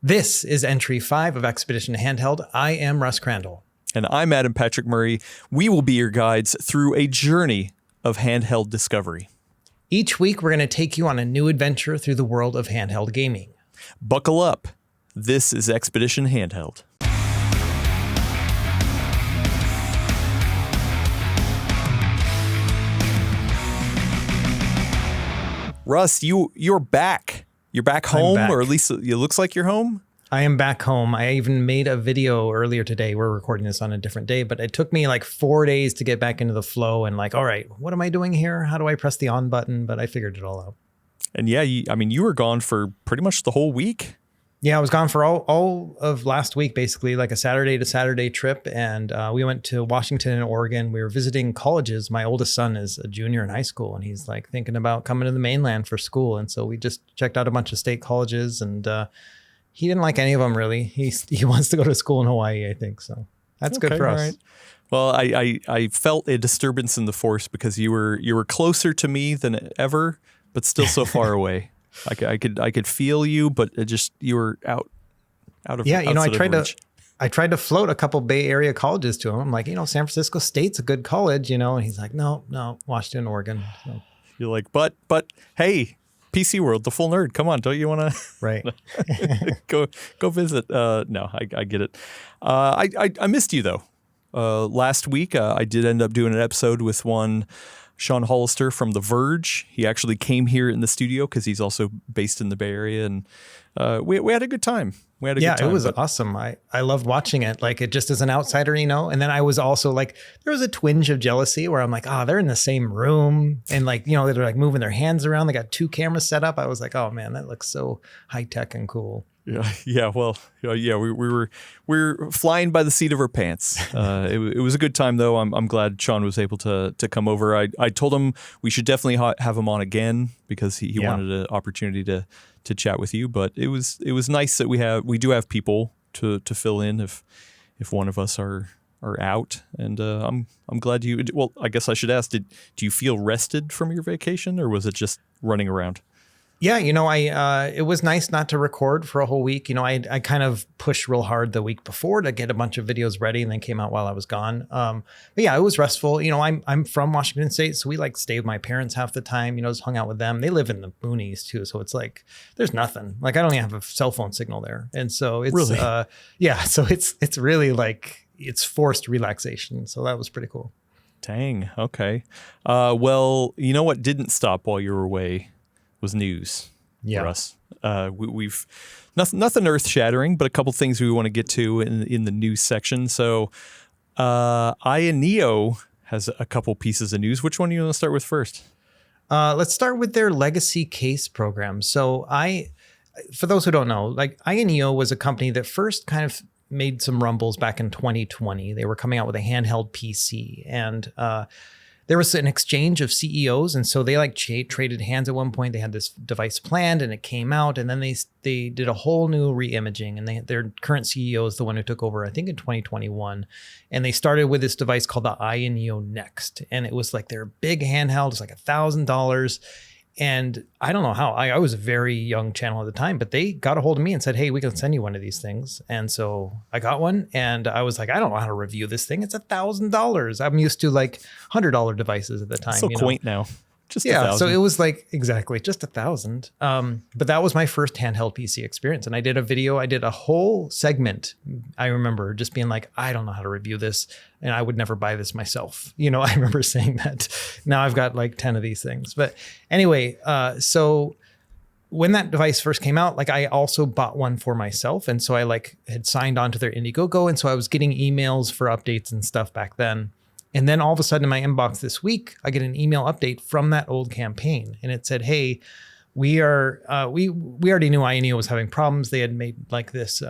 This is entry 5 of Expedition Handheld. I am Russ Crandall. And I'm Adam Patrick Murray. We will be your guides through a journey of handheld discovery. Each week, we're going to take you on a new adventure through the world of handheld gaming. Buckle up. This is Expedition Handheld. Russ, you're back. You're back home, or at least it looks like you're home. I am back home. I even made a video earlier today. We're recording this on a different day, but it took me like 4 days to get back into the flow and like, all right, what am I doing here? How do I press the on button? But I figured it all out. And yeah, you were gone for pretty much the whole week. Yeah, I was gone for all of last week, basically, like a Saturday to Saturday trip. And we went to Washington and Oregon. We were visiting colleges. My oldest son is a junior in high school, and he's like thinking about coming to the mainland for school. And so we just checked out a bunch of state colleges, and he didn't like any of them, really. He wants to go to school in Hawaii, I think. So that's good for us. Right. Well, I felt a disturbance in the force because you were closer to me than ever, but still so far away. I could feel you, but you were out of yeah. I tried to float a couple Bay Area colleges to him. I'm like, San Francisco State's a good college, and he's like, no, Washington, Oregon. So. You're like, but hey, PCWorld, the full nerd. Come on, don't you want to? Right. go visit. No, I get it. I missed you though. Last week, I did end up doing an episode with one Sean Hollister from The Verge. He actually came here in the studio because he's also based in the Bay Area, and we had a good time. It was awesome. I loved watching it. Like, it just as an outsider, and then I was also like, there was a twinge of jealousy where I'm like, they're in the same room, and like, they're like moving their hands around. They got 2 cameras set up. I was like, oh man, that looks so high tech and cool. Yeah. Well, we were flying by the seat of our pants. It was a good time though. I'm glad Sean was able to come over. I told him we should definitely have him on again because he wanted an opportunity to chat with you. But it was nice that we do have people to fill in if one of us are out. And I'm glad you. Well, I guess I should ask: do you feel rested from your vacation, or was it just running around? Yeah, it was nice not to record for a whole week. I kind of pushed real hard the week before to get a bunch of videos ready, and then came out while I was gone. But yeah, it was restful. I'm from Washington State, so we like stayed with my parents half the time. Just hung out with them. They live in the boonies too, so it's like there's nothing. Like, I don't even have a cell phone signal there, and so it's really? So it's really like it's forced relaxation. So that was pretty cool. Dang. Okay. Well, you know what didn't stop while you were away was news for us. We've nothing earth-shattering, but a couple things we want to get to in the news section. So Ayaneo has a couple pieces of news. Which one do you want to start with first? Let's start with their legacy case program. So for those who don't know, like, Ayaneo was a company that first kind of made some rumbles back in 2020. They were coming out with a handheld PC, and there was an exchange of CEOs, and so they like traded hands at one point. They had this device planned, and it came out, and then they did a whole new re-imaging, and their current CEO is the one who took over, I think, in 2021. And they started with this device called the Ayaneo Next, and it was like their big handheld. It's like $1,000. And I don't know how. I was a very young channel at the time, but they got a hold of me and said, hey, we can send you one of these things. And so I got one, and I was like, I don't know how to review this thing. It's $1,000. I'm used to like $100 devices at the time. So quaint now. Just $1,000. So it was like, exactly, just $1,000. But that was my first handheld PC experience. And I did a whole segment. I remember just being like, I don't know how to review this, and I would never buy this myself. I remember saying that. Now I've got like 10 of these things. But anyway, so when that device first came out, like, I also bought one for myself. And so I like had signed on to their Indiegogo. And so I was getting emails for updates and stuff back then. And then all of a sudden in my inbox this week, I get an email update from that old campaign. And it said, hey, we already knew Ayaneo was having problems. They had made like this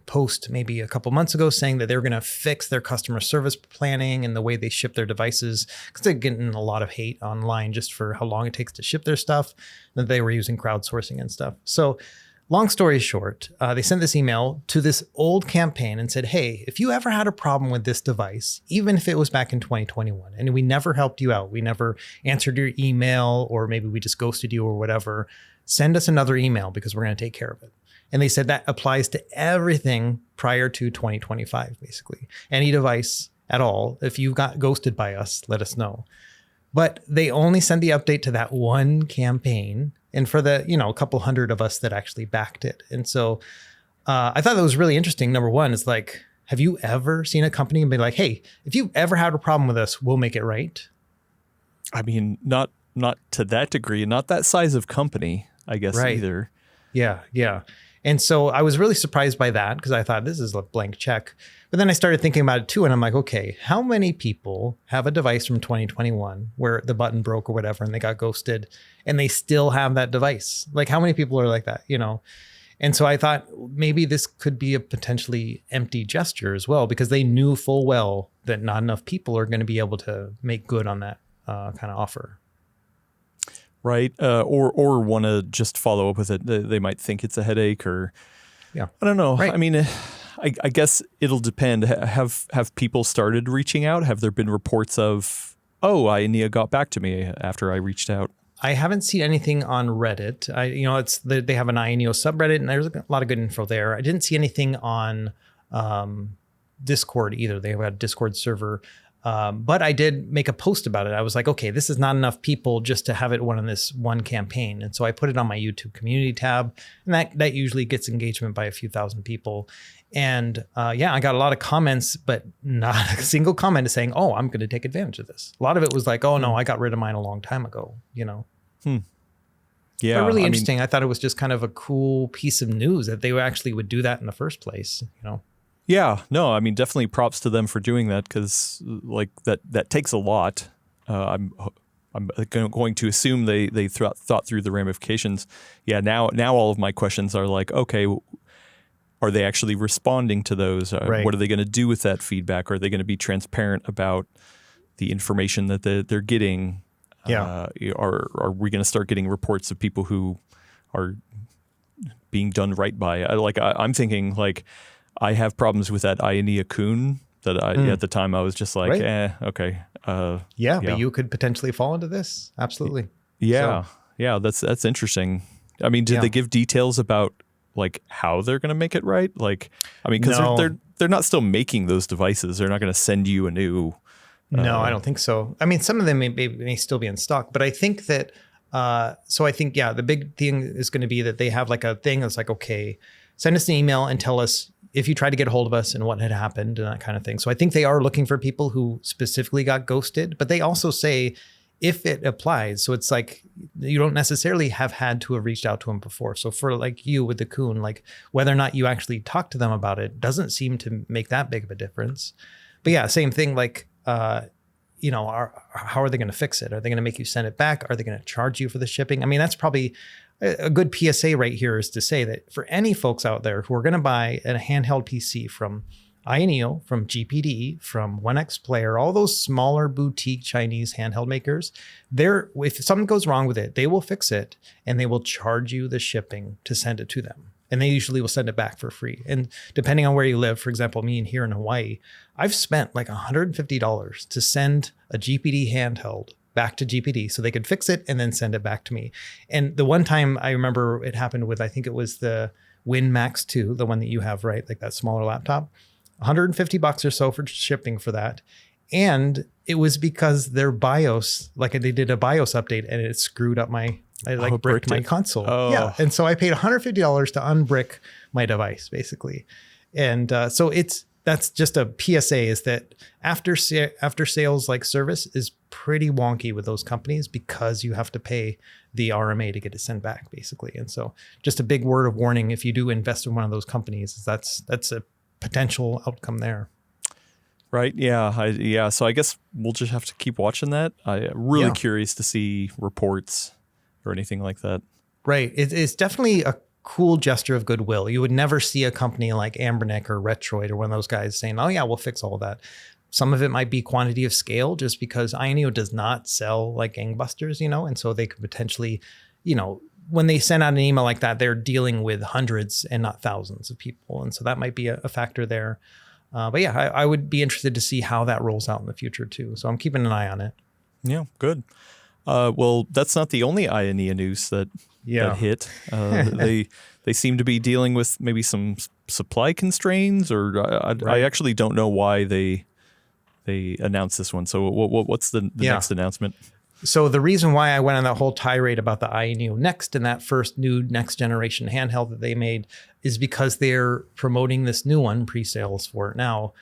post maybe a couple months ago saying that they were going to fix their customer service planning and the way they ship their devices, because they're getting a lot of hate online just for how long it takes to ship their stuff, that they were using crowdsourcing and stuff. So long story short, they sent this email to this old campaign and said, hey, if you ever had a problem with this device, even if it was back in 2021, and we never helped you out, we never answered your email, or maybe we just ghosted you or whatever, send us another email because we're going to take care of it. And they said that applies to everything prior to 2025, basically. Any device at all. If you got ghosted by us, let us know. But they only sent the update to that one campaign. And for the, a couple hundred of us that actually backed it. And so I thought that was really interesting. Number one is like, have you ever seen a company and be like, hey, if you ever had a problem with us, we'll make it right? I mean, not to that degree, not that size of company, I guess, either. Yeah. And so I was really surprised by that because I thought this is a blank check. But then I started thinking about it too. And I'm like, okay, how many people have a device from 2021 where the button broke or whatever and they got ghosted and they still have that device? Like how many people are like that, And so I thought maybe this could be a potentially empty gesture as well, because they knew full well that not enough people are going to be able to make good on that kind of offer. Right. Or want to just follow up with it. They might think it's a headache or, I don't know. Right. I mean, I guess it'll depend. Have people started reaching out? Have there been reports of, Ayaneo got back to me after I reached out? I haven't seen anything on Reddit. They have an Ayaneo subreddit and there's a lot of good info there. I didn't see anything on Discord either. They have a Discord server. But I did make a post about it. I was like, okay, this is not enough people just to have it on this one campaign. And so I put it on my YouTube community tab, and that usually gets engagement by a few thousand people. And I got a lot of comments, but not a single comment is saying, oh, I'm going to take advantage of this. A lot of it was like, oh no, I got rid of mine a long time ago, Yeah. But really interesting. I thought it was just kind of a cool piece of news that they actually would do that in the first place, Yeah, no, I mean, definitely props to them for doing that because like that takes a lot. I'm going to assume they thought through the ramifications. Yeah, now all of my questions are like, okay, are they actually responding to those? Right. What are they going to do with that feedback? Are they going to be transparent about the information that they're getting? Yeah. Are we going to start getting reports of people who are being done right by? I'm thinking like, I have problems with that Ayaneo Kun that at the time I was just like, right. Okay. But you could potentially fall into this. Absolutely. Yeah. So. Yeah. That's interesting. I mean, did they give details about like how they're going to make it right? Like, I mean, because they're not still making those devices. They're not going to send you a new. No, I don't think so. I mean, some of them may still be in stock, but I think that, the big thing is going to be that they have like a thing that's like, okay, send us an email and tell us if you tried to get a hold of us and what had happened and that kind of thing. So I think they are looking for people who specifically got ghosted, but they also say if it applies. So it's like, you don't necessarily have had to have reached out to them before. So for like you with the Kun, like whether or not you actually talk to them about it doesn't seem to make that big of a difference. But yeah, same thing. Like, how are they going to fix it? Are they going to make you send it back? Are they going to charge you for the shipping? I mean, that's probably a good PSA right here is to say that for any folks out there who are going to buy a handheld PC from Ayaneo, from GPD, from 1X Player, all those smaller boutique Chinese handheld makers, if something goes wrong with it, they will fix it and they will charge you the shipping to send it to them. And they usually will send it back for free. And depending on where you live, for example, me here in Hawaii, I've spent like $150 to send a GPD handheld back to GPD so they could fix it and then send it back to me. And the one time I remember it happened with, I think it was the Win Max 2, the one that you have, right? Like that smaller laptop, $150 or so for shipping for that. And it was because their BIOS, like they did a BIOS update and it screwed up bricked my console. Oh. Yeah. And so I paid $150 to unbrick my device basically. And so that's just a PSA is that after sales like service is pretty wonky with those companies because you have to pay the RMA to get it sent back basically. And so just a big word of warning, if you do invest in one of those companies, that's a potential outcome there. Right. Yeah. So I guess we'll just have to keep watching that. I'm really curious to see reports or anything like that. Right. It's definitely a cool gesture of goodwill. You would never see a company like Ambernick or Retroid or one of those guys saying, oh yeah, we'll fix all of that. Some of it might be quantity of scale just because Ayaneo does not sell like gangbusters, and so they could potentially, when they send out an email like that, they're dealing with hundreds and not thousands of people. And so that might be a factor there. But yeah, I would be interested to see how that rolls out in the future too. So I'm keeping an eye on it. Yeah, good. Well, that's not the only Ayaneo news that hit. They seem to be dealing with maybe some supply constraints, or I actually don't know why they announced this one. So what's the next announcement? So the reason why I went on that whole tirade about the Ayaneo Next and that first new next generation handheld that they made is because they're promoting this new one, pre-sales for it now,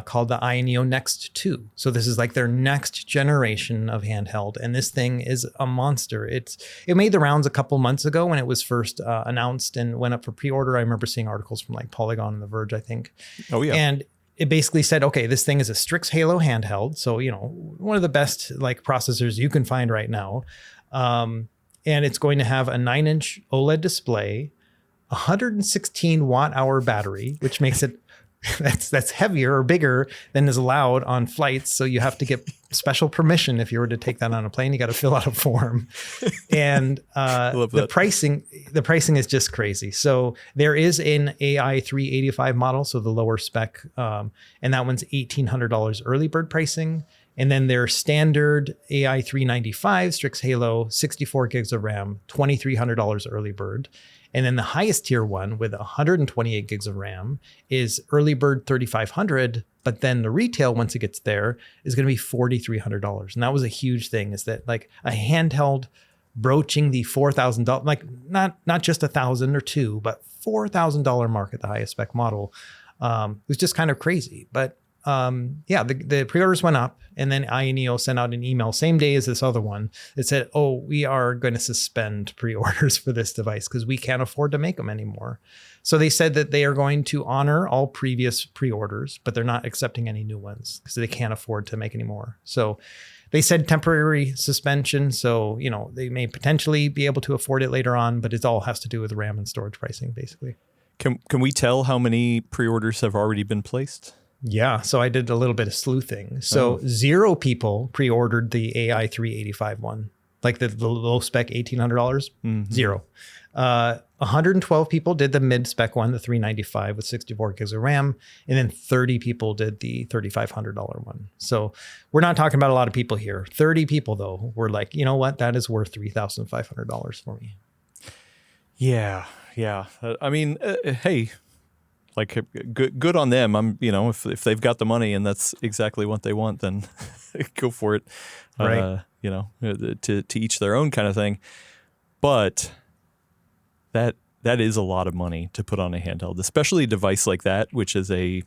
called the Ayaneo Next 2. So this is like their next generation of handheld, and this thing is a monster. It made the rounds a couple months ago when it was first announced and went up for pre-order. I remember seeing articles from like Polygon and The Verge, I think. Oh yeah. And it basically said, okay, this thing is a Strix Halo handheld. So, one of the best like processors you can find right now. And it's going to have a 9-inch OLED display, 116 watt hour battery, which makes it that's heavier or bigger than is allowed on flights. So you have to get special permission if you were to take that on a plane. You got to fill out a form, and the pricing is just crazy. So there is an AI 385 model, so the lower spec, and that one's $1,800 early bird pricing. And then their standard AI 395 Strix Halo, 64 gigs of RAM, $2,300 early bird. And then the highest tier one with 128 gigs of RAM is early bird 3,500. But then the retail, once it gets there, is going to be $4,300. And that was a huge thing, is that like a handheld broaching the $4,000, like not just $1,000 or $2,000, but $4,000 mark at the highest spec model, was just kind of crazy. But the pre-orders went up, and then Ayaneo sent out an email same day as this other one that said, oh, we are going to suspend pre-orders for this device because we can't afford to make them anymore. So they said that they are going to honor all previous pre-orders, but they're not accepting any new ones because they can't afford to make any more. So they said temporary suspension. So, they may potentially be able to afford it later on, but it all has to do with RAM and storage pricing, basically. Can we tell how many pre-orders have already been placed? Yeah, so I did a little bit of sleuthing. So 0 people pre-ordered the AI 385 one, like the low spec $1,800. Mm-hmm. 0. 112 people did the mid spec one, the 395 with 64 gigs of RAM, and then 30 people did the $3,500 one. So we're not talking about a lot of people here. 30 people though were like, you know what, that is worth $3,500 for me. Yeah. I mean, hey. Like good on them. I'm, if they've got the money and that's exactly what they want, then go for it. Right. To each their own kind of thing. But that is a lot of money to put on a handheld, especially a device like that, which is like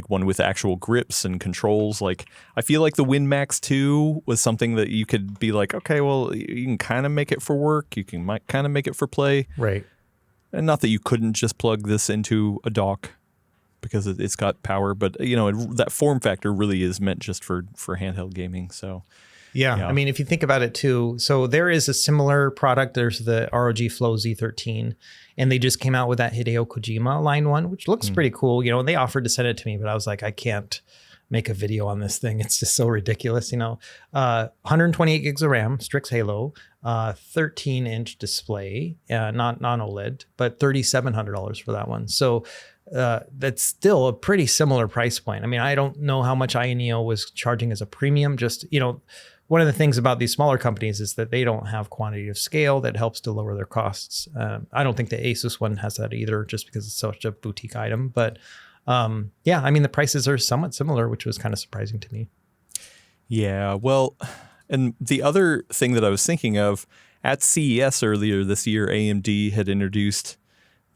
one with actual grips and controls. Like I feel like the WinMax 2 was something that you could be like, okay, well, you can kind of make it for work. You might kind of make it for play. Right. And not that you couldn't just plug this into a dock because it's got power, but that form factor really is meant just for handheld gaming. So yeah, I mean, if you think about it too, so there is a similar product. There's the ROG Flow Z13, and they just came out with that Hideo Kojima line one, which looks pretty cool. They offered to send it to me, but I was like, I can't make a video on this thing. It's just so ridiculous, 128 gigs of RAM, Strix Halo, 13-inch display, not non-OLED, but $3,700 for that one. So that's still a pretty similar price point. I mean, I don't know how much Ayaneo was charging as a premium. Just, one of the things about these smaller companies is that they don't have quantity of scale that helps to lower their costs. I don't think the Asus one has that either, just because it's such a boutique item. But I mean, the prices are somewhat similar, which was kind of surprising to me. Yeah, well, and the other thing that I was thinking of, at CES earlier this year, AMD had introduced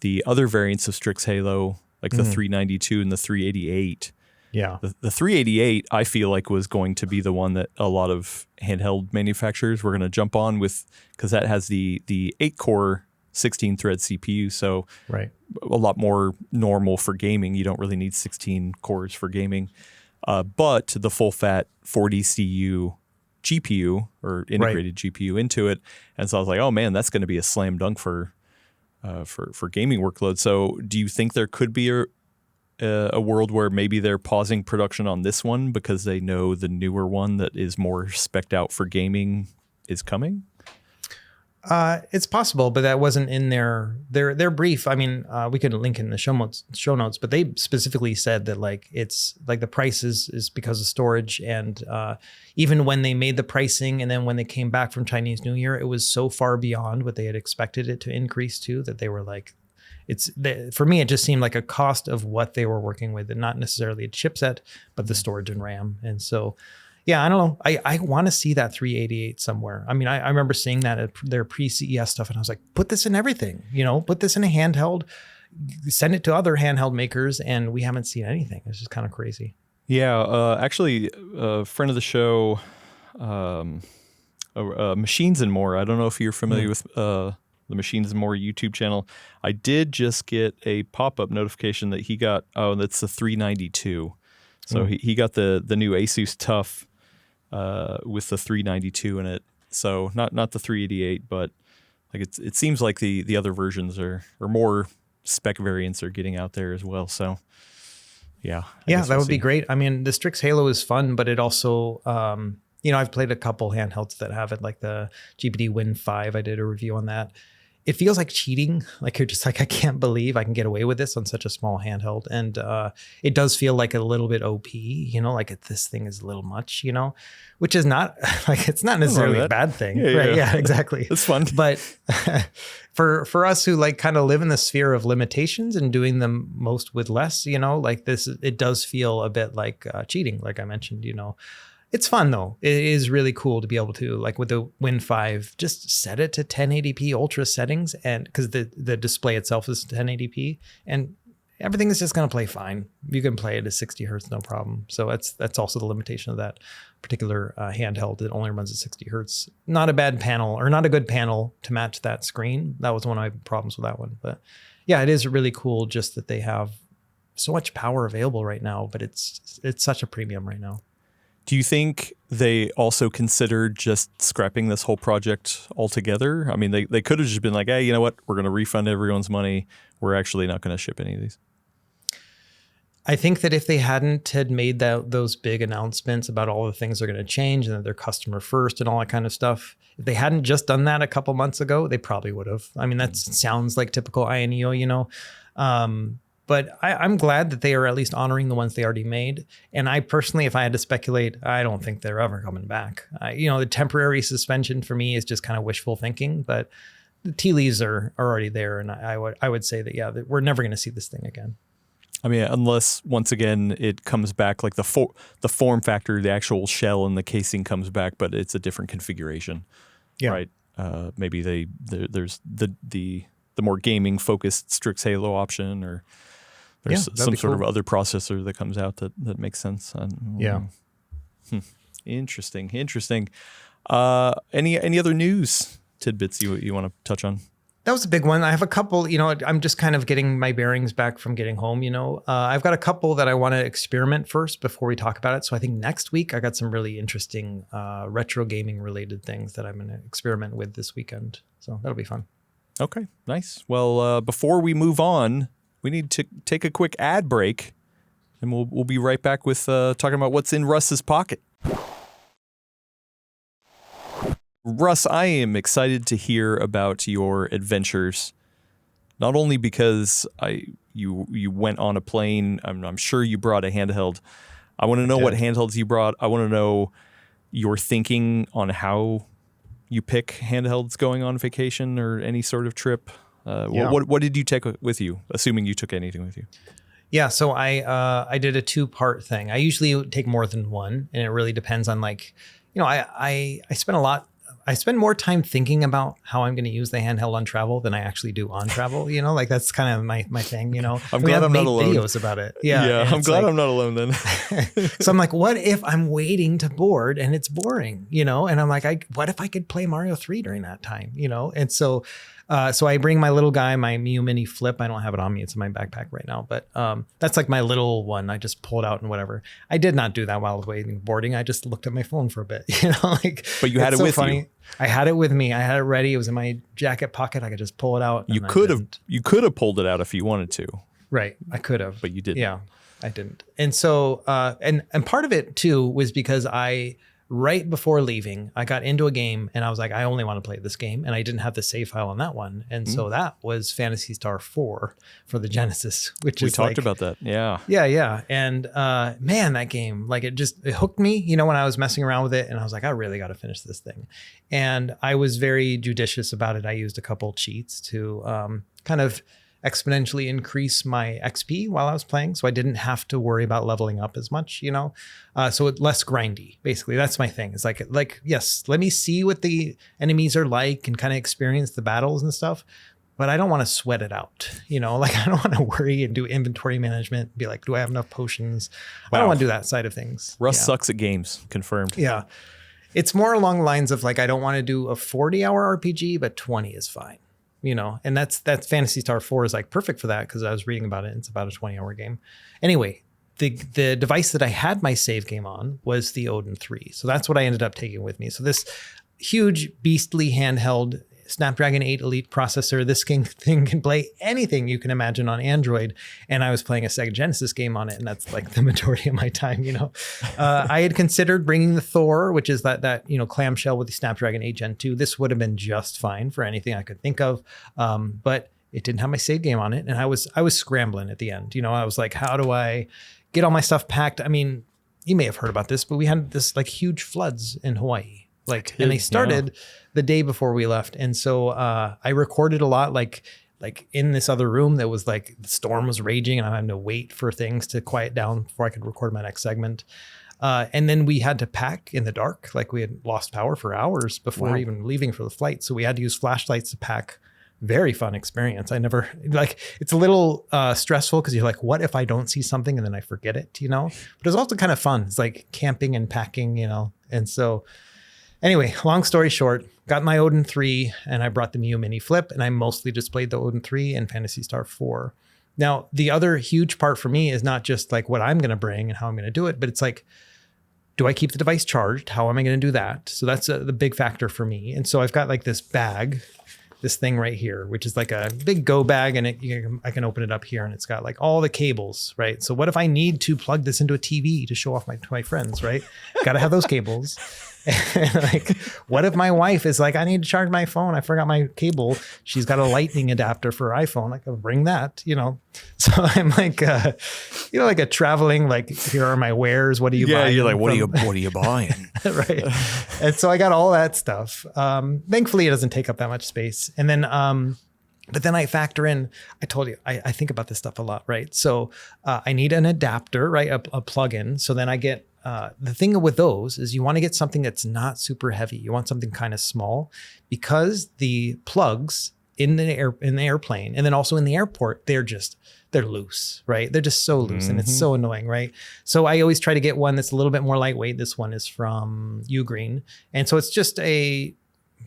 the other variants of Strix Halo, like the 392 and the 388. Yeah. The 388, I feel like, was going to be the one that a lot of handheld manufacturers were going to jump on with, because that has the 8-core 16-thread CPU, so right. A lot more normal for gaming. You don't really need 16 cores for gaming. But the full-fat 40 CU GPU, or integrated GPU into it, and so I was like, oh man, that's going to be a slam dunk for gaming workload. So do you think there could be a world where maybe they're pausing production on this one because they know the newer one that is more spec'd out for gaming is coming? It's possible, but that wasn't in their brief. I mean, we could link in the show notes, but they specifically said that like it's like the price is because of storage, and even when they made the pricing and then when they came back from Chinese New Year, it was so far beyond what they had expected it to increase to that they were like, for me, it just seemed like a cost of what they were working with, and not necessarily a chipset, but the storage and RAM. And so, yeah, I don't know. I want to see that 388 somewhere. I mean, I remember seeing that at their pre-CES stuff, and I was like, put this in everything, put this in a handheld, send it to other handheld makers, and we haven't seen anything. It's just kind of crazy. Yeah, actually, a friend of the show, Machines and More. I don't know if you're familiar with the Machines and More YouTube channel. I did just get a pop-up notification that he got, that's the 392. So he got the new Asus TUF with the 392 in it. So not the 388, but like it seems like the other versions or more spec variants are getting out there as well. So yeah, that would be great. I mean, the Strix Halo is fun, but it also I've played a couple handhelds that have it, like the GPT Win 5. I did a review on that. It feels like cheating. Like you're just like, I can't believe I can get away with this on such a small handheld. And it does feel like a little bit OP, like this thing is a little much, which is not like, it's not necessarily a bad thing. Right. Yeah, exactly. It's fun. But for us who like kind of live in the sphere of limitations and doing them most with less, like this, it does feel a bit like cheating. Like I mentioned, It's fun though. It is really cool to be able to, like with the Win 5, just set it to 1080p ultra settings, and because the display itself is 1080p, and everything is just going to play fine. You can play it at 60 hertz, no problem. So that's also the limitation of that particular handheld. It only runs at 60 hertz. Not a bad panel, or not a good panel to match that screen. That was one of my problems with that one. But yeah, it is really cool just that they have so much power available right now, but it's such a premium right now. Do you think they also considered just scrapping this whole project altogether? I mean, they could have just been like, hey, you know what? We're going to refund everyone's money. We're actually not going to ship any of these. I think that if they hadn't had made those big announcements about all the things they're going to change and that they're customer first and all that kind of stuff, if they hadn't just done that a couple months ago, they probably would have. I mean, that sounds like typical Ayaneo, But I'm glad that they are at least honoring the ones they already made. And I personally, if I had to speculate, I don't think they're ever coming back. The temporary suspension for me is just kind of wishful thinking, but the tea leaves are already there. And I would say that, that we're never going to see this thing again. I mean, unless once again it comes back, like the form factor, the actual shell and the casing comes back, but it's a different configuration, right? Maybe there's the more gaming focused Strix Halo option, or there's some sort of other processor that comes out that makes sense. Interesting. Any other news tidbits you want to touch on? That was a big one. I have a couple, I'm just kind of getting my bearings back from getting home, I've got a couple that I want to experiment first before we talk about it. So I think next week I got some really interesting retro gaming related things that I'm going to experiment with this weekend. So that'll be fun. Okay, nice. Well, before we move on, we need to take a quick ad break, and we'll be right back with talking about what's in Russ's pocket. Russ, I am excited to hear about your adventures. Not only because you went on a plane, I'm sure you brought a handheld. I want to know what handhelds you brought. I want to know your thinking on how you pick handhelds going on vacation or any sort of trip. What did you take with you, assuming you took anything with you? Yeah, so I did a 2-part thing. I usually take more than one, and it really depends on I spend more time thinking about how I'm going to use the handheld on travel than I actually do on travel. That's kind of my thing. I'm glad I'm not alone. Videos about it. I'm glad I'm not alone then. So I'm like, what if I'm waiting to board and it's boring? And I'm like, what if I could play Mario 3 during that time? And so I bring my little guy, my Miu Mini Flip. I don't have it on me. It's in my backpack right now. But that's like my little one. I just pull it out and whatever. I did not do that while I was waiting boarding. I just looked at my phone for a bit. But you had it with you. I had it with me. I had it ready. It was in my jacket pocket. I could just pull it out. You could have pulled it out if you wanted to. Right. I could have. But you didn't. Yeah, I didn't. And so, and part of it too was because I right before leaving, I got into a game and I was like, I only want to play this game. And I didn't have the save file on that one. And so that was Phantasy Star 4 for the Genesis, which we is talked about that. Yeah. Yeah. And man, that game, like it hooked me, you know, when I was messing around with it and I was like, I really got to finish this thing. And I was very judicious about it. I used a couple cheats to kind of exponentially increase my XP while I was playing. So I didn't have to worry about leveling up as much, you know? So it less grindy, basically. That's my thing. It's like, yes, let me see what the enemies are like and kind of experience the battles and stuff. But I don't want to sweat it out, you know, like I don't want to worry and do inventory management, be like, do I have enough potions? Wow. I don't want to do that side of things. Russ sucks at games, confirmed. Yeah. It's more along the lines of like, I don't want to do a 40-hour RPG, but 20 is fine. You know, and that's Phantasy Star 4 is like perfect for that because I was reading about it. It's about a 20-hour game. Anyway, the device that I had my save game on was the Odin 3. So that's what I ended up taking with me. So this huge beastly handheld Snapdragon 8 Elite processor. This thing can play anything you can imagine on Android. And I was playing a Sega Genesis game on it. And that's like the majority of my time, you know. I had considered bringing the Thor, which is that you know, clamshell with the Snapdragon 8 Gen 2. This would have been just fine for anything I could think of. But it didn't have my save game on it. And I was scrambling at the end. You know, I was like, how do I get all my stuff packed? I mean, you may have heard about this, but we had this like huge floods in Hawaii. Like, and they started the day before we left. And so I recorded a lot, like in this other room that was like the storm was raging and I had to wait for things to quiet down before I could record my next segment. And then we had to pack in the dark. Like we had lost power for hours before even leaving for the flight. So we had to use flashlights to pack. Very fun experience. I never like, it's a little stressful because you're like, what if I don't see something and then I forget it, you know? But it's also kind of fun. It's like camping and packing, you know? And so anyway, long story short, got my Odin 3 and I brought the Mio Mini Flip and I mostly just played the Odin 3 and Phantasy Star 4. Now, the other huge part for me is not just like what I'm going to bring and how I'm going to do it, but it's like, do I keep the device charged? How am I going to do that? So that's the big factor for me. And so I've got like this bag, this thing right here, which is like a big go bag and I can open it up here and it's got like all the cables, right? So what if I need to plug this into a TV to show off to my friends, right? Got to have those cables. And like, what if my wife is like, I need to charge my phone. I forgot my cable. She's got a lightning adapter for iPhone. Like, I'll bring that, you know? So I'm like, you know, like a traveling, like, here are my wares. What are you buying? Yeah, you're like, what are you buying? Right. And so I got all that stuff. Thankfully, it doesn't take up that much space. And then, but then I factor in, I told you, I think about this stuff a lot, right? So I need an adapter, right? A plug-in. So then I get, the thing with those is you want to get something that's not super heavy. You want something kind of small because the plugs in the airplane and then also in the airport, they're loose, right? They're just so loose and it's so annoying, right? So I always try to get one that's a little bit more lightweight. This one is from Ugreen. And so it's just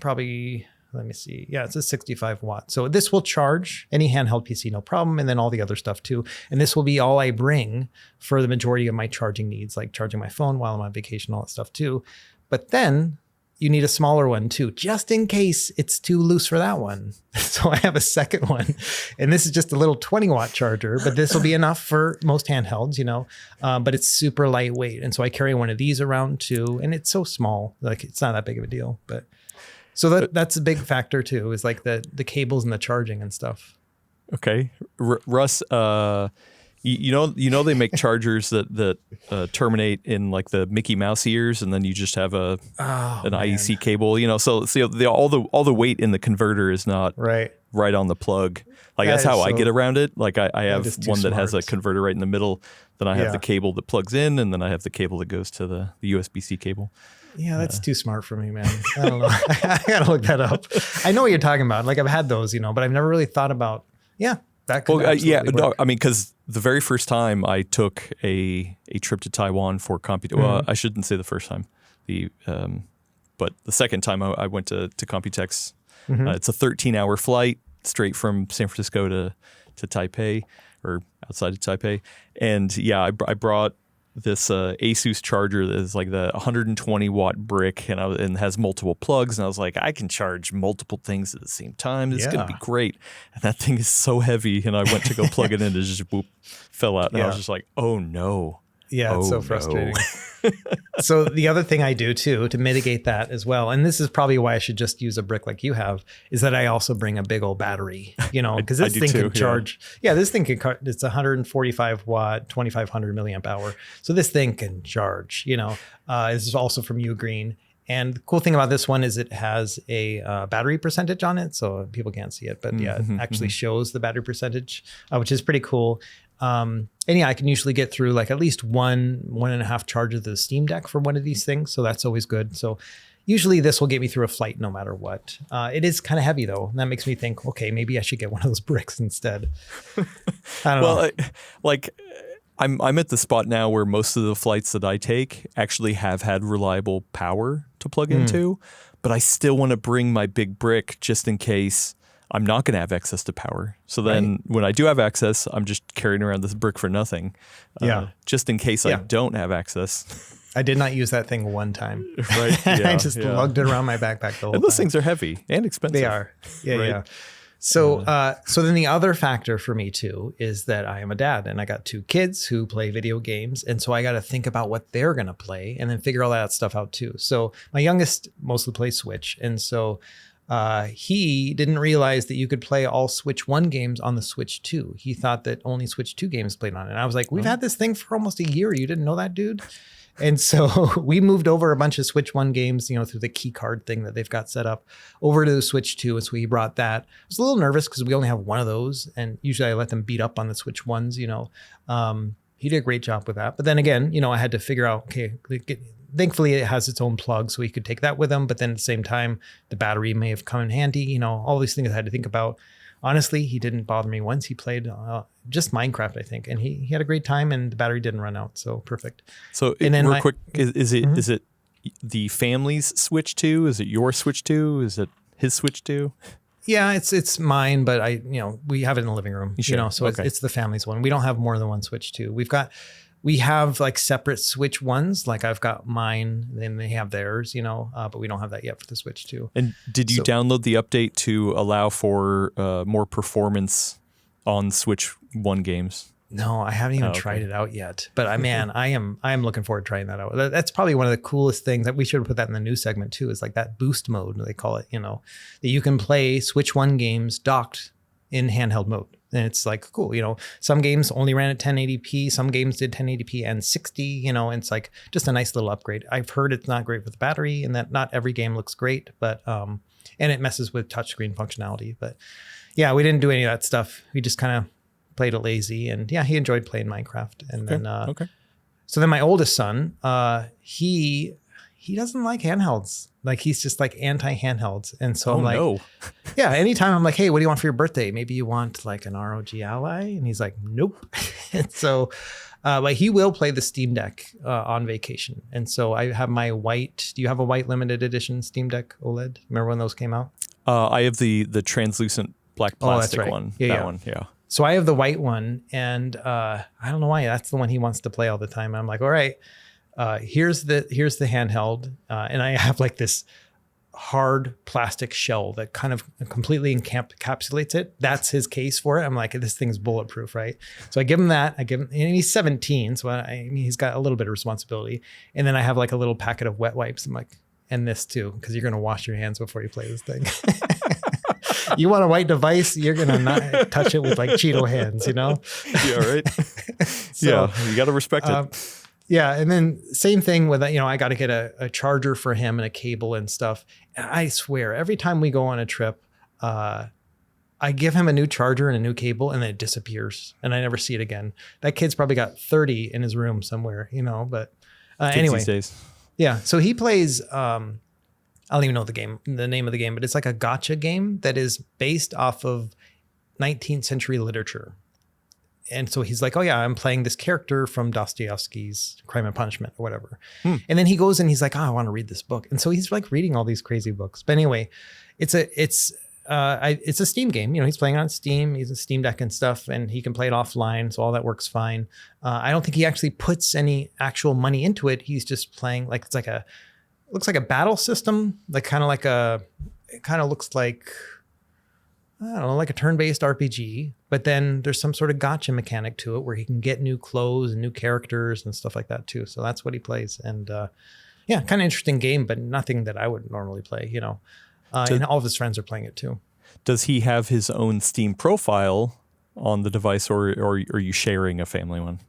probably, let me see. Yeah, it's a 65 watt. So this will charge any handheld PC, no problem. And then all the other stuff too. And this will be all I bring for the majority of my charging needs, like charging my phone while I'm on vacation, all that stuff too. But then you need a smaller one too, just in case it's too loose for that one. So I have a second one and this is just a little 20 watt charger, but this will be enough for most handhelds, you know, but it's super lightweight. And so I carry one of these around too. And it's so small, like it's not that big of a deal, but so that's a big factor too, is like the cables and the charging and stuff. Okay. Russ, you know they make chargers that terminate in like the Mickey Mouse ears, and then you just have an IEC cable. You know, so all the weight in the converter is not right on the plug. Like that's how I get around it. Like I have one that has a converter right in the middle. Then I have the cable that plugs in, and then I have the cable that goes to the USB-C cable. Yeah, that's too smart for me, man. I don't know. I gotta look that up. I know what you're talking about. Like I've had those, you know, but I've never really thought about. Yeah, that could absolutely work. No, I mean, because the very first time I took a trip to Taiwan for Computex, well, I shouldn't say the first time, but the second time I went to Computex. It's a 13-hour flight straight from San Francisco to Taipei, or outside of Taipei, and yeah, I brought this Asus charger that is like the 120 watt brick and has multiple plugs. And I was like, I can charge multiple things at the same time. It's going to be great. And that thing is so heavy. And I went to go plug it in and it just fell out. And I was just like, oh no. Yeah, it's so frustrating. So the other thing I do too, to mitigate that as well, and this is probably why I should just use a brick like you have, is that I also bring a big old battery, because this thing can charge. Yeah, this thing can, it's 145 watt, 2500 milliamp hour. So this thing can charge, this is also from Ugreen. And the cool thing about this one is it has a battery percentage on it. So people can't see it, but it actually shows the battery percentage, which is pretty cool. And I can usually get through like at least one and a half charges of the Steam Deck for one of these things. So that's always good. So usually this will get me through a flight no matter what. It is kind of heavy though. And that makes me think, okay, maybe I should get one of those bricks instead. I don't know. I'm at the spot now where most of the flights that I take actually have had reliable power to plug into, but I still want to bring my big brick just in case I'm not going to have access to power. So then when I do have access, I'm just carrying around this brick for nothing. Just in case I don't have access. I did not use that thing one time. Right. I just lugged it around my backpack the whole time. And those things are heavy and expensive. They are. Yeah. So then the other factor for me too is that I am a dad and I got 2 kids who play video games. And so I got to think about what they're going to play and then figure all that stuff out too. So my youngest mostly plays Switch. And so he didn't realize that you could play all Switch 1 games on the Switch 2. He thought that only Switch 2 games played on it. And I was like, we've had this thing for almost a year. You didn't know that, dude? And so we moved over a bunch of Switch 1 games, through the key card thing that they've got set up over to the Switch 2. And so he brought that. I was a little nervous because we only have one of those. And usually I let them beat up on the Switch 1s, He did a great job with that. But then again, I had to figure out, okay, thankfully it has its own plug so he could take that with him. But then at the same time, the battery may have come in handy, all these things I had to think about. Honestly, he didn't bother me once. He played just Minecraft, I think, and he had a great time, and the battery didn't run out, so perfect. So, and then real quick, is it the family's Switch 2? Is it your Switch 2? Is it his Switch 2? Yeah, it's mine, but we have it in the living room. Sure. So okay. It's the family's one. We don't have more than one Switch 2. We have like separate Switch 1s. Like I've got mine, then they have theirs, but we don't have that yet for the Switch 2. And did you download the update to allow for more performance on Switch 1 games? No, I haven't even tried it out yet. But I am looking forward to trying that out. That's probably one of the coolest things that we should have put that in the news segment too, is like that boost mode, they call it, that you can play Switch 1 games docked in handheld mode. And it's like, cool, some games only ran at 1080p, some games did 1080p and 60, and it's like just a nice little upgrade. I've heard it's not great with the battery and that not every game looks great, but, and it messes with touchscreen functionality. But yeah, we didn't do any of that stuff. We just kind of played it lazy, and yeah, he enjoyed playing Minecraft. And then, so then my oldest son, he doesn't like handhelds. Like he's just like anti-handhelds. And so I'm like, yeah, anytime I'm like, hey, what do you want for your birthday? Maybe you want like an ROG Ally? And he's like, nope. And so, but he will play the Steam Deck on vacation. And so I have my white, do you have a white limited edition Steam Deck OLED? Remember when those came out? I have the translucent black plastic one. Yeah, one. Yeah. So I have the white one, and I don't know why that's the one he wants to play all the time. I'm like, all right, here's the handheld, and I have like this hard plastic shell that kind of completely encapsulates it. That's his case for it. I'm like, this thing's bulletproof, right? So I give him that. And he's 17, so he's got a little bit of responsibility. And then I have like a little packet of wet wipes. I'm like, and this too, because you're gonna wash your hands before you play this thing. You want a white device, you're going to not touch it with like Cheeto hands, Yeah, right. So, yeah, you got to respect it. Yeah. And then same thing with, I got to get a charger for him and a cable and stuff. And I swear, every time we go on a trip, I give him a new charger and a new cable, and then it disappears and I never see it again. That kid's probably got 30 in his room somewhere, but anyway. These days. Yeah. So he plays, I don't even know the name of the game, but it's like a gotcha game that is based off of 19th century literature. And so he's like, oh yeah, I'm playing this character from Dostoevsky's Crime and Punishment or whatever. And then he goes and he's like, oh, I want to read this book. And so he's like reading all these crazy books. But anyway, it's a Steam game. He's playing on Steam. He's a Steam Deck and stuff, and he can play it offline. So all that works fine. I don't think he actually puts any actual money into it. He's just playing like, looks like a battle system, it kind of looks like, I don't know, like a turn-based RPG, but then there's some sort of gotcha mechanic to it where he can get new clothes and new characters and stuff like that too. So that's what he plays. And yeah, kind of interesting game, but nothing that I would normally play, you know. And all of his friends are playing it too. Does he have his own Steam profile on the device, or are you sharing a family one?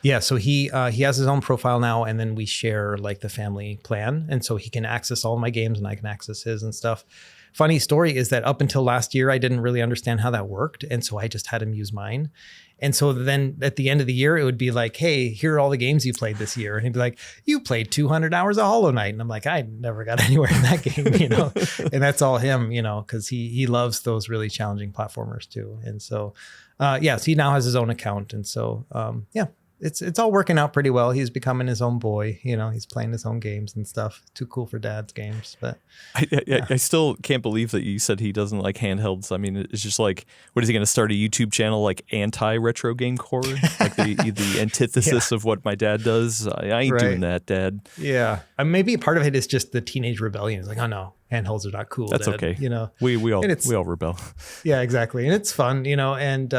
Yeah, so he has his own profile now, and then we share like the family plan, and so he can access all my games, and I can access his and stuff. Funny story is that up until last year, I didn't really understand how that worked, and so I just had him use mine. And so then at the end of the year, it would be like, hey, here are all the games you played this year. And he'd be like, you played 200 hours of Hollow Knight. And I'm like, I never got anywhere in that game, you know. And that's all him, you know, because he loves those really challenging platformers too. And so, yeah, so he now has his own account. And so, yeah. It's all working out pretty well. He's becoming his own boy. You know, he's playing his own games and stuff. Too cool for dad's games. But I still can't believe that you said he doesn't like handhelds. I mean, it's just like, what is he going to start a YouTube channel like anti-retro game core? Like the antithesis of what my dad does? I ain't doing that, Dad. Yeah. Maybe part of it is just the teenage rebellion. It's like, oh no, handhelds are not cool. That's Dad. okay. You know, we all rebel. Yeah, exactly. And it's fun, you know, and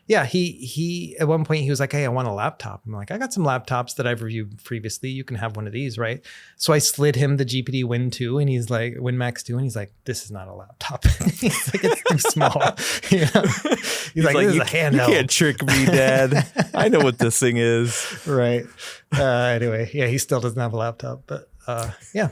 yeah, he at one point he was like, hey, I want a laptop. I'm like, I got some laptops that I've reviewed previously. You can have one of these, right? So I slid him the GPD Win 2 and he's like, Win Max 2, and he's like, this is not a laptop. He's like, it's too small. You know? He's like, this is a handheld. You can't trick me, Dad. I know what this thing is. Right. Anyway, yeah, he still doesn't have a laptop, but yeah.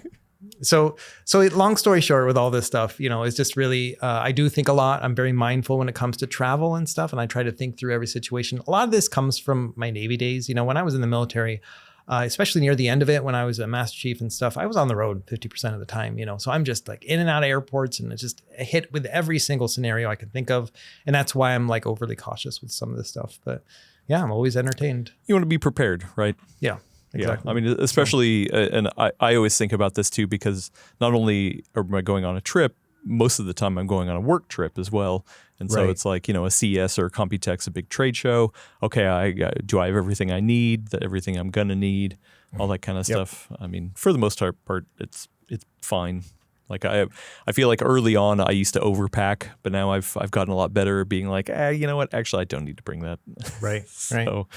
So long story short, with all this stuff, you know, it's just really, I do think a lot. I'm very mindful when it comes to travel and stuff. And I try to think through every situation. A lot of this comes from my Navy days. You know, when I was in the military, especially near the end of it, when I was a Master Chief and stuff, I was on the road 50% of the time, you know, so I'm just like in and out of airports and it's just hit with every single scenario I can think of. And that's why I'm like overly cautious with some of this stuff. But yeah, I'm always entertained. You want to be prepared, right? Yeah. Exactly. Yeah, I mean, especially, and I always think about this too, because not only am I going on a trip, most of the time I'm going on a work trip as well. And so it's like, you know, a CES or Computex, a big trade show. Okay, do I have everything I need, everything I'm going to need, all that kind of stuff. I mean, for the most part, it's fine. Like I feel like early on I used to overpack, but now I've gotten a lot better at being like, you know what? Actually, I don't need to bring that. Right. So,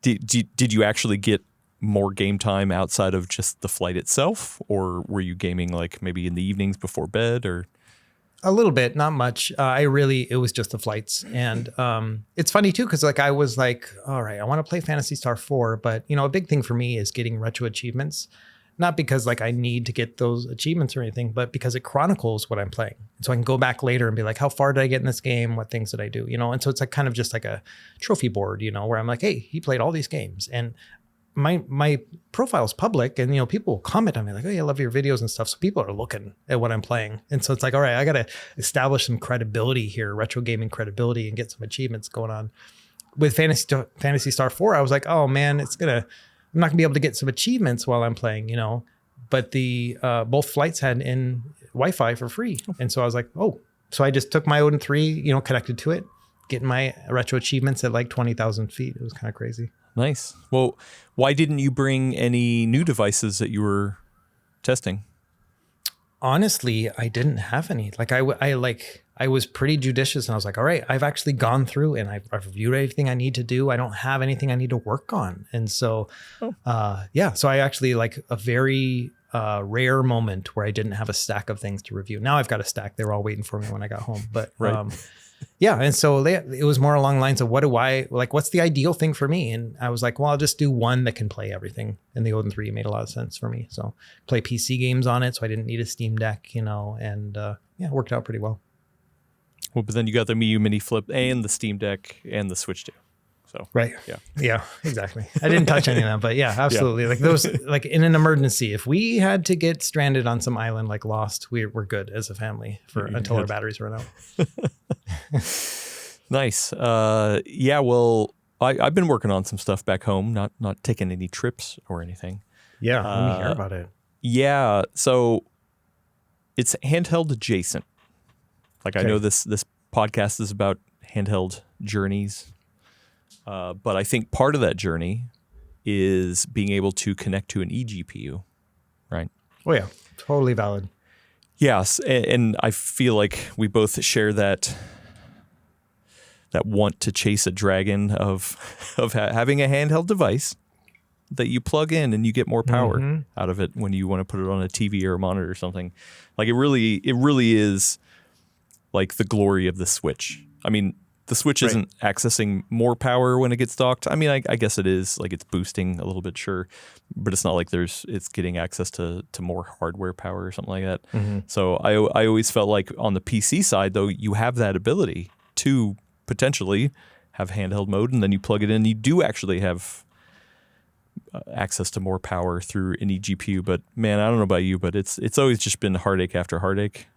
did you actually get more game time outside of just the flight itself, or were you gaming like maybe in the evenings before bed, or? A little bit, not much. It was just the flights. And it's funny too, because like I was like, all right, I want to play Phantasy Star 4, but you know, a big thing for me is getting retro achievements. Not because like I need to get those achievements or anything, but because it chronicles what I'm playing. So I can go back later and be like, how far did I get in this game? What things did I do? You know, and so it's like kind of just like a trophy board, you know, where I'm like, hey, he played all these games. And my profile is public, and you know, people will comment on me like, oh yeah, I love your videos and stuff. So people are looking at what I'm playing. And so it's like, all right, I got to establish some credibility here, retro gaming credibility, and get some achievements going on. With Phantasy Star 4, I was like, oh man, I'm not gonna be able to get some achievements while I'm playing, you know, but the both flights had in Wi-Fi for free. And so I was like, oh, so I just took my Odin 3, you know, connected to it, getting my retro achievements at like 20,000 feet. It was kind of crazy. Nice. Well, why didn't you bring any new devices that you were testing? Honestly, I didn't have any. Like I was pretty judicious, and I was like, all right, I've actually gone through and I've reviewed everything I need to do. I don't have anything I need to work on. And so, yeah, so I actually like a very rare moment where I didn't have a stack of things to review. Now I've got a stack. They were all waiting for me when I got home, but yeah. And so it was more along the lines of what's the ideal thing for me? And I was like, well, I'll just do one that can play everything. And the Odin 3 made a lot of sense for me. So play PC games on it. So I didn't need a Steam Deck, you know, and yeah, it worked out pretty well. Well, but then you got the Mii U Mini Flip and the Steam Deck and the Switch too. So right. Yeah, exactly. I didn't touch any of them, but yeah, absolutely. Yeah. Like those, like in an emergency, if we had to get stranded on some island like Lost, we're good as a family until our batteries run out. Nice. Yeah. Well, I've been working on some stuff back home, not taking any trips or anything. Yeah. Let me hear about it. Yeah. So it's handheld adjacent. Like I know this podcast is about handheld journeys. But I think part of that journey is being able to connect to an eGPU, right? Oh, yeah. Totally valid. Yes, and I feel like we both share that want to chase a dragon of having a handheld device that you plug in and you get more power out of it when you want to put it on a TV or a monitor or something. Like it really is like the glory of the Switch. I mean, the Switch isn't accessing more power when it gets docked. I mean, I guess it is, like it's boosting a little bit, sure, but it's not like it's getting access to more hardware power or something like that. So I always felt like on the PC side, though, you have that ability to potentially have handheld mode, and then you plug it in, you do actually have access to more power through an eGPU. But man, I don't know about you, but it's always just been heartache after heartache.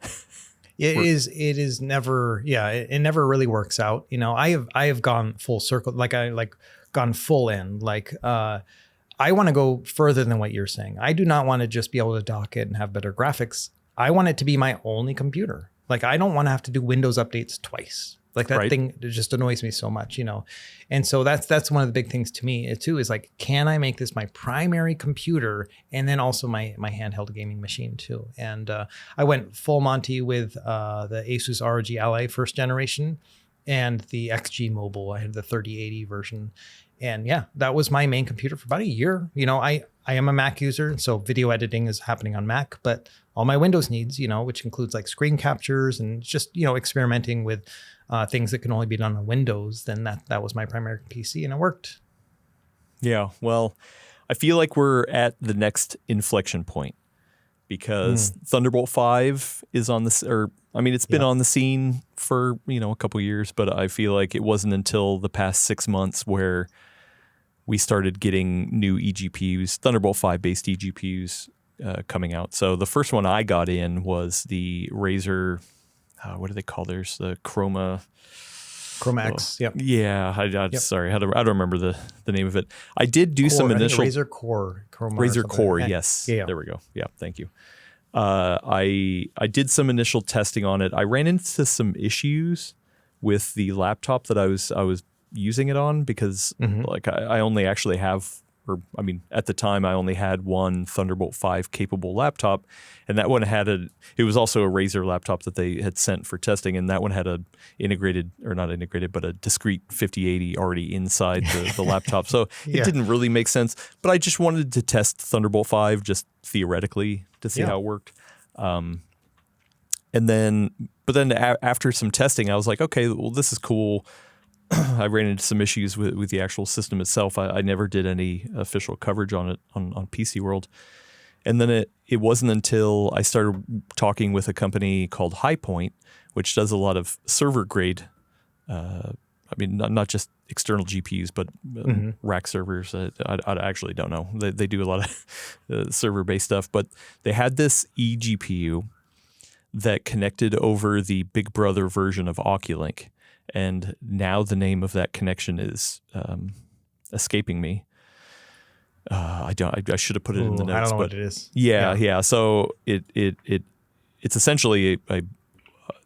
It is never, it never really works out. You know, I have gone full circle, gone full in, I want to go further than what you're saying. I do not want to just be able to dock it and have better graphics. I want it to be my only computer. Like, I don't want to have to do Windows updates twice. Like that thing, it just annoys me so much, you know? And so that's one of the big things to me too, is like, can I make this my primary computer and then also my handheld gaming machine too? And I went full Monty with the Asus ROG Ally first generation and the XG Mobile. I had the 3080 version. And yeah, that was my main computer for about a year. You know, I am a Mac user, so video editing is happening on Mac, but all my Windows needs, you know, which includes like screen captures and just, you know, experimenting with things that can only be done on Windows, then that was my primary PC and it worked. Yeah, well, I feel like we're at the next inflection point because Thunderbolt 5 is on this, or I mean, it's been on the scene for, you know, a couple years, but I feel like it wasn't until the past 6 months where we started getting new eGPUs, Thunderbolt 5 based eGPUs coming out. So the first one I got in was the Razer, what do they call theirs? The Chroma X. Yep. Yeah. Sorry, I don't remember the name of it. I did do some initial Razer Core. Razer Core. Yes. Yeah. There we go. Yeah. Thank you. I did some initial testing on it. I ran into some issues with the laptop that I was using it on because like I only actually have, or I mean, at the time I only had one Thunderbolt 5 capable laptop, and that one had it was also a Razer laptop that they had sent for testing, and that one had a not integrated, but a discrete 5080 already inside the laptop. So it didn't really make sense, but I just wanted to test Thunderbolt 5 just theoretically to see how it worked. But then after some testing, I was like, okay, well, this is cool. I ran into some issues with the actual system itself. I never did any official coverage on it on PCWorld. And then it wasn't until I started talking with a company called Highpoint, which does a lot of server grade, I mean, not just external GPUs, but rack servers. I actually don't know. They do a lot of server-based stuff, but they had this eGPU that connected over the Big Brother version of Oculink. And now the name of that connection is escaping me. I should have put it in the notes. I don't know but what it is. Yeah. So it's essentially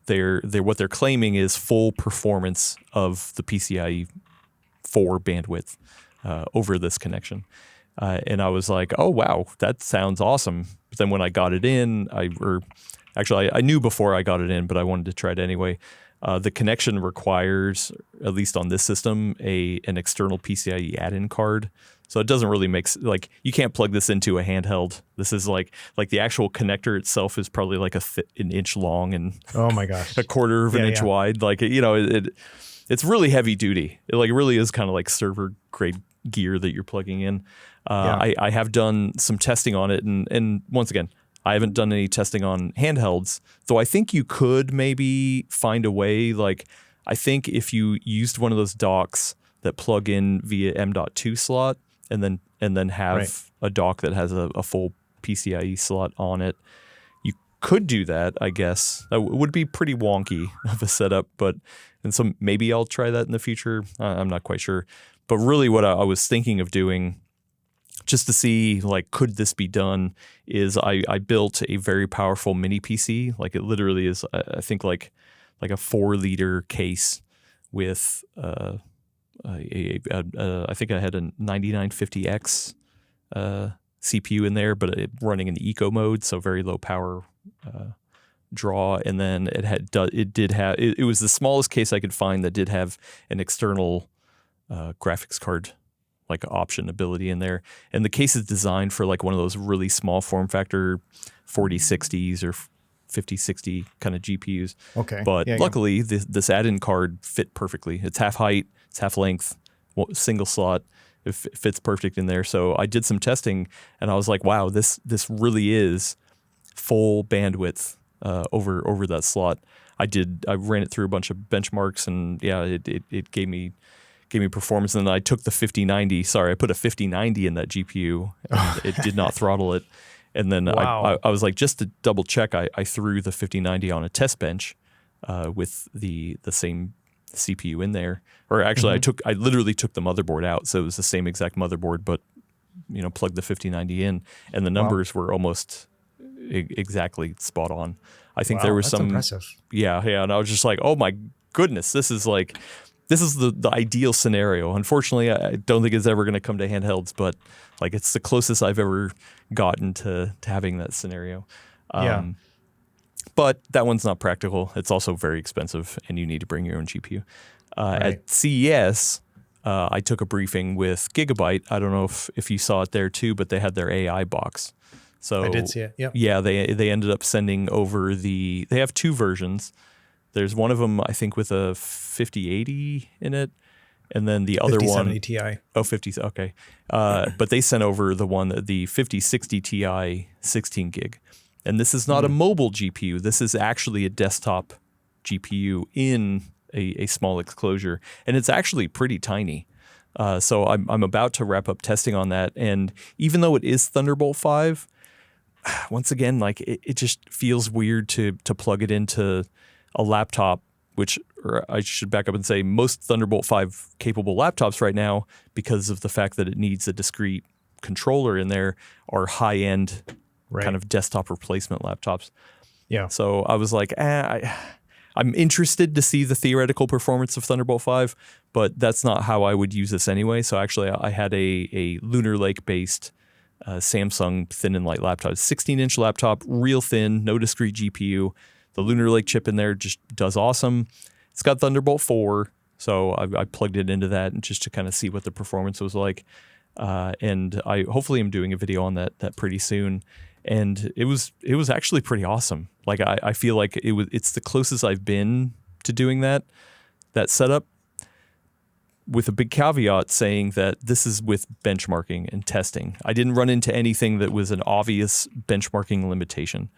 they're what they're claiming is full performance of the PCIe 4 bandwidth over this connection. And I was like, oh wow, that sounds awesome. But then when I got it in, I knew before I got it in, but I wanted to try it anyway. The connection requires, at least on this system, an external PCIe add-in card. So it doesn't really make like you can't plug this into a handheld. This is like the actual connector itself is probably like an inch long and oh my gosh, a quarter of an inch wide. Like it's really heavy duty. It like really is kind of like server grade gear that you're plugging in. I have done some testing on it, and once again, I haven't done any testing on handhelds, though I think you could maybe find a way. Like, I think if you used one of those docks that plug in via M.2 slot and then have a dock that has a full PCIe slot on it, you could do that, I guess. That would be pretty wonky of a setup, and so maybe I'll try that in the future. I'm not quite sure. But really what I was thinking of doing, just to see, like, could this be done, is I built a very powerful mini PC. Like, it literally is, I think, like a 4-liter case with I think I had a 9950X CPU in there, but running in eco mode, so very low power draw, and then it was the smallest case I could find that did have an external graphics card like option ability in there. And the case is designed for like one of those really small form factor 4060s or 5060 kind of GPUs. Okay. But luckily, this add-in card fit perfectly. It's half height, it's half length, single slot. It fits perfect in there. So I did some testing, and I was like, wow, this really is full bandwidth over that slot. I ran it through a bunch of benchmarks, and it gave me performance. And then I took the 5090. Sorry, I put a 5090 in that GPU. And it did not throttle it. And then I was like, just to double check, I threw the 5090 on a test bench with the same CPU in there. Or actually, I literally took the motherboard out, so it was the same exact motherboard, but plugged the 5090 in, and the numbers were almost exactly spot on. I think there was that's some impressive. Yeah, and I was just like, oh my goodness, this is the ideal scenario. Unfortunately, I don't think it's ever going to come to handhelds, but like it's the closest I've ever gotten to having that scenario. But that one's not practical. It's also very expensive, and you need to bring your own GPU. At CES, I took a briefing with Gigabyte. I don't know if you saw it there too, but they had their AI box. So I did see it. Yep. Yeah, they ended up sending over they have two versions. There's one of them, I think, with a 5080 in it, and then the other 5070 one. Ti. Oh, 50. Okay. But they sent over the 5060 Ti 16 gig. And this is not a mobile GPU. This is actually a desktop GPU in a small enclosure. And it's actually pretty tiny. So I'm about to wrap up testing on that. And even though it is Thunderbolt 5, once again, like it just feels weird to plug it into a laptop, or I should back up and say most Thunderbolt 5 capable laptops right now, because of the fact that it needs a discrete controller in there, are high-end kind of desktop replacement laptops. Yeah. So I was like, I'm interested to see the theoretical performance of Thunderbolt 5, but that's not how I would use this anyway. So actually I had a Lunar Lake-based Samsung thin and light laptop, 16-inch laptop, real thin, no discrete GPU. The Lunar Lake chip in there just does awesome. It's got Thunderbolt 4, so I plugged it into that and just to kind of see what the performance was like. And I hopefully am doing a video on that pretty soon. And it was actually pretty awesome. Like I feel like it's the closest I've been to doing that setup, with a big caveat saying that this is with benchmarking and testing. I didn't run into anything that was an obvious benchmarking limitation.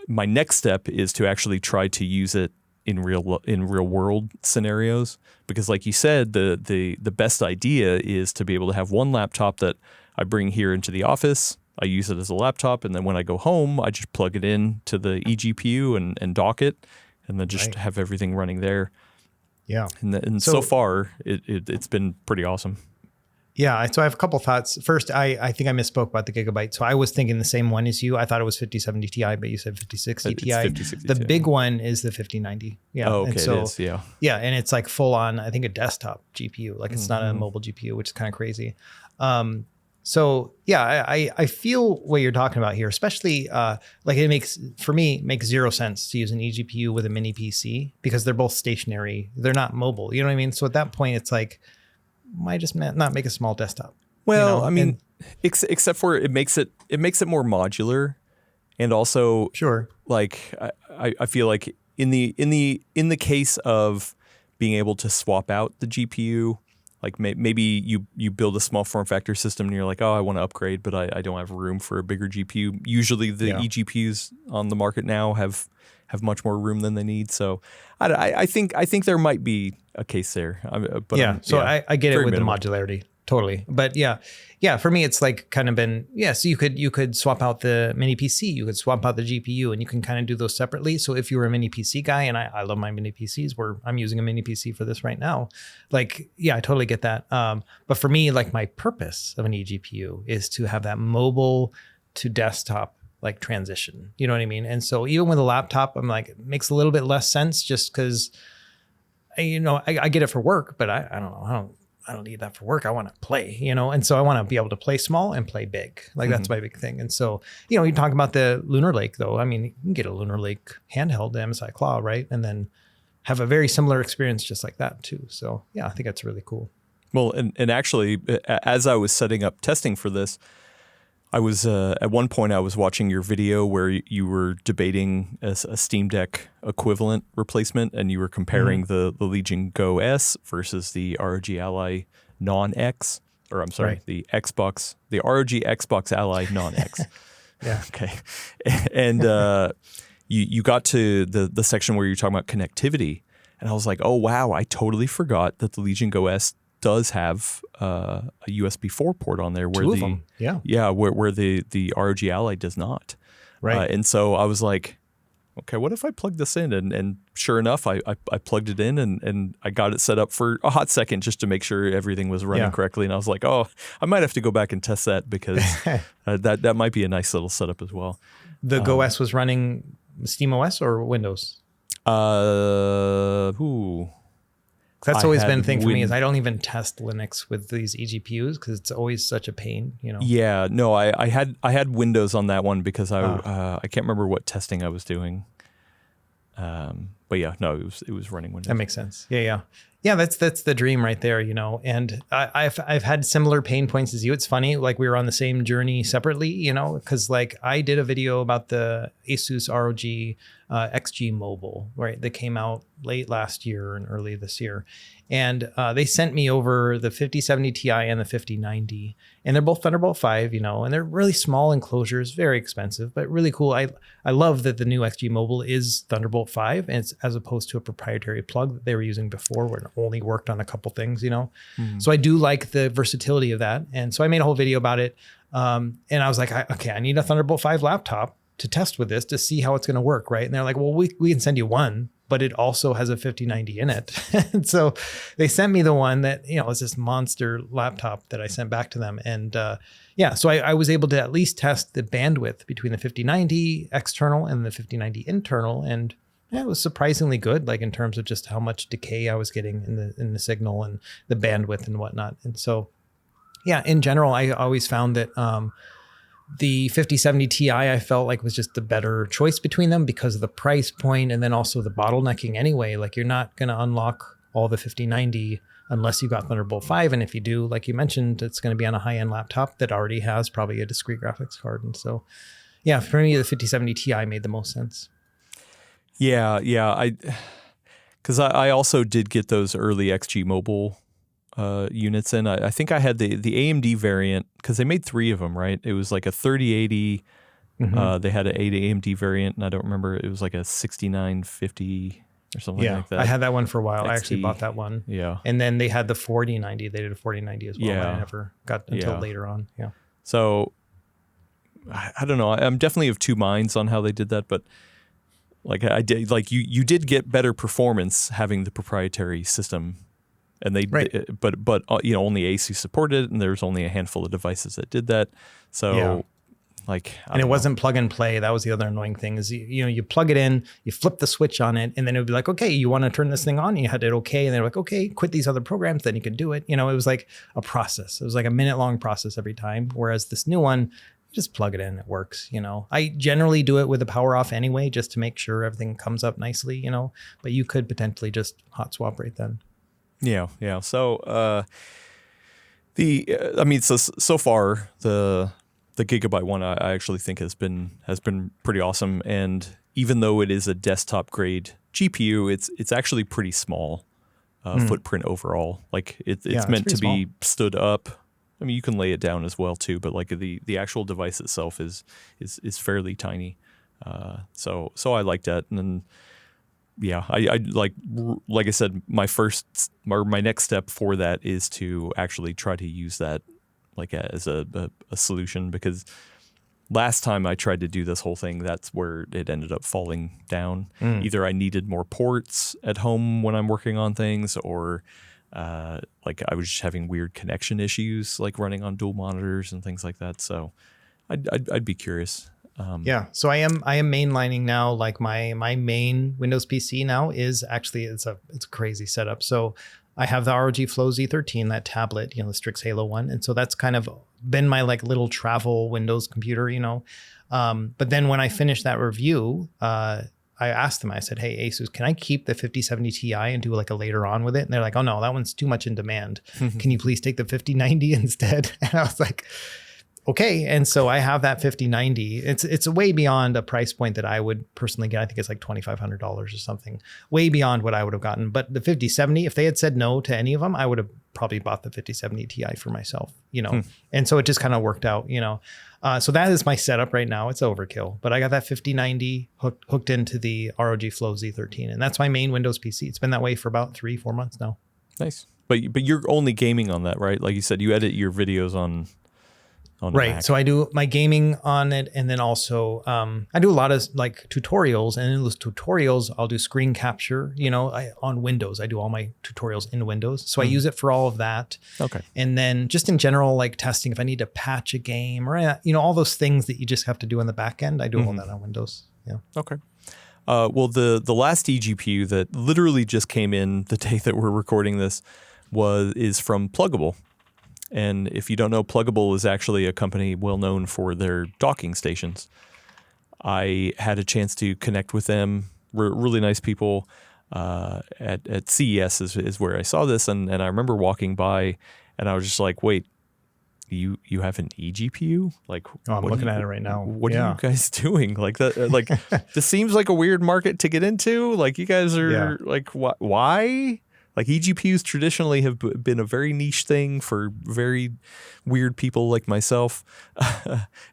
My next step is to actually try to use it in real world scenarios, because like you said, the best idea is to be able to have one laptop that I bring here into the office. I use it as a laptop, and then when I go home, I just plug it in to the eGPU and dock it, and then just have everything running there. Yeah. And so far, it's been pretty awesome. Yeah, so I have a couple thoughts. First, I think I misspoke about the Gigabyte. So I was thinking the same one as you. I thought it was 5070 Ti, but you said 5060 Ti. 5060 the Ti. big one is the 5090. Yeah. Oh, okay, and so, it is, yeah. Yeah, and it's like full on, I think, a desktop GPU. Like it's not a mobile GPU, which is kind of crazy. So yeah, I feel what you're talking about here, especially like it makes zero sense to use an eGPU with a mini PC because they're both stationary. They're not mobile. You know what I mean? So at that point, it's like, why just not make a small desktop? Well, I mean, except for it makes it more modular, and also like I feel like in the case of being able to swap out the GPU. Like maybe you build a small form factor system and you're like, oh, I want to upgrade, but I don't have room for a bigger GPU. Usually the eGPUs on the market now have much more room than they need. So I think there might be a case there. But I get it with minimal. the modularity. Totally. But yeah, for me, it's like kind of been, so you could swap out the mini PC, you could swap out the GPU, and you can kind of do those separately. So if you were a mini PC guy, and I love my mini PCs, I'm using a mini PC for this right now. Like, yeah, I totally get that. But for me, like my purpose of an eGPU is to have that mobile to desktop like transition. You know what I mean? And so even with a laptop, I'm like, it makes a little bit less sense just because, I get it for work, but I don't know. I don't need that for work. I want to play, and so I want to be able to play small and play big. Like that's my big thing. And so, you talk about the Lunar Lake though. I mean, you can get a Lunar Lake handheld, the MSI Claw, right? And then have a very similar experience just like that too. So yeah, I think that's really cool. Well, and actually, as I was setting up testing for this, I was at one point I was watching your video where you were debating a Steam Deck equivalent replacement, and you were comparing the Legion Go S versus the ROG Ally Non-X, or I'm sorry, the ROG Xbox Ally Non-X. Yeah. Okay. And you got to the section where you're talking about connectivity, and I was like, oh wow, I totally forgot that the Legion Go S does have a USB 4 port on there, where where the ROG Ally does not. Right. And so I was like, okay, what if I plug this in? And sure enough, I plugged it in and I got it set up for a hot second just to make sure everything was running correctly. And I was like, oh, I might have to go back and test that, because that might be a nice little setup as well. The Go S was running SteamOS or Windows? That's always been a thing for me, is I don't even test Linux with these eGPUs because it's always such a pain, Yeah, no, I had Windows on that one because I can't remember what testing I was doing. But yeah, no, it was running Windows. That makes sense. Yeah. That's the dream right there, And I've had similar pain points as you. It's funny, like we were on the same journey separately, because like I did a video about the Asus ROG XG Mobile, right? That came out late last year and early this year. And they sent me over the 5070 Ti and the 5090. And they're both Thunderbolt 5, and they're really small enclosures, very expensive, but really cool. I love that the new XG Mobile is Thunderbolt 5, and it's as opposed to a proprietary plug that they were using before, where it only worked on a couple things, So I do like the versatility of that. And so I made a whole video about it. And I was like, I need a Thunderbolt 5 laptop to test with this to see how it's going to work, right? And they're like, well, we can send you one, but it also has a 5090 in it. And so they sent me the one that, is this monster laptop that I sent back to them. And so I was able to at least test the bandwidth between the 5090 external and the 5090 internal. And it was surprisingly good, like in terms of just how much decay I was getting in the signal and the bandwidth and whatnot. And so, in general, I always found that the 5070 Ti I felt like was just the better choice between them because of the price point, and then also the bottlenecking anyway. Like you're not going to unlock all the 5090 unless you got Thunderbolt 5. And if you do, like you mentioned, it's going to be on a high-end laptop that already has probably a discrete graphics card. And so, for me, the 5070 Ti made the most sense. Yeah. Because I also did get those early XG Mobile units in. I think I had the AMD variant, because they made 3 of them, right? It was like a 3080. They had an 8 AMD variant, and I don't remember. It was like a 6950 or something like that. I had that one for a while. I actually bought that one. Yeah. And then they had the 4090. They did a 4090 as well. Yeah. I never got until later on. Yeah. So I don't know. I'm definitely of two minds on how they did that, but like I did, like you did get better performance having the proprietary system. And they, but only AC supported it, and there's only a handful of devices that did that. So, and it wasn't plug and play. That was the other annoying thing is you plug it in, you flip the switch on it, and then it would be like, okay, you want to turn this thing on? And you had it okay, and they're like, okay, quit these other programs, then you can do it. It was like a process. It was like a minute-long process every time. Whereas this new one, you just plug it in, it works. I generally do it with the power off anyway, just to make sure everything comes up nicely. But you could potentially just hot swap right then. Yeah. So, so far the Gigabyte one I actually think has been pretty awesome, and even though it is a desktop grade GPU, it's actually pretty small footprint overall. Like it's meant to be stood up. I mean, you can lay it down as well too, but like the actual device itself is fairly tiny. So I like that, and then. Yeah, I like I said, my next step for that is to actually try to use that like as a solution, because last time I tried to do this whole thing, that's where it ended up falling down. Either I needed more ports at home when I'm working on things, or like I was just having weird connection issues, like running on dual monitors and things like that. So I'd be curious. So I am mainlining now. Like my main Windows PC now is actually it's a crazy setup. So I have the ROG Flow Z13, that tablet, the Strix Halo one. And so that's kind of been my like little travel Windows computer, But then when I finished that review, I asked them, I said, hey, Asus, can I keep the 5070 Ti and do like a later on with it? And they're like, oh no, that one's too much in demand. Can you please take the 5090 instead? And I was like, okay. And so I have that 5090. It's way beyond a price point that I would personally get. I think it's like $2,500 or something, way beyond what I would have gotten. But the 5070, if they had said no to any of them, I would have probably bought the 5070 Ti for myself, And so it just kind of worked out, So that is my setup right now. It's overkill, but I got that 5090 hooked into the ROG Flow Z13, and that's my main Windows PC. It's been that way for about 3-4 months now. Nice. But you're only gaming on that, right? Like you said, you edit your videos on right. Mac. So I do my gaming on it. And then also I do a lot of like tutorials, and in those tutorials, I'll do screen capture, on Windows. I do all my tutorials in Windows. So I use it for all of that. Okay. And then just in general, like testing, if I need to patch a game or, all those things that you just have to do on the back end, I do all that on Windows. Yeah. Okay. Well, the last eGPU that literally just came in the day that we're recording this is from Pluggable. And if you don't know, Pluggable is actually a company well known for their docking stations. I had a chance to connect with them. Really nice people. At CES is where I saw this, and I remember walking by, and I was just like, "Wait, you have an eGPU? Like, oh, I'm looking at it right now. What are you guys doing? Like that? Like this seems like a weird market to get into. Like you guys are like, why?" Like eGPUs traditionally have been a very niche thing for very weird people like myself,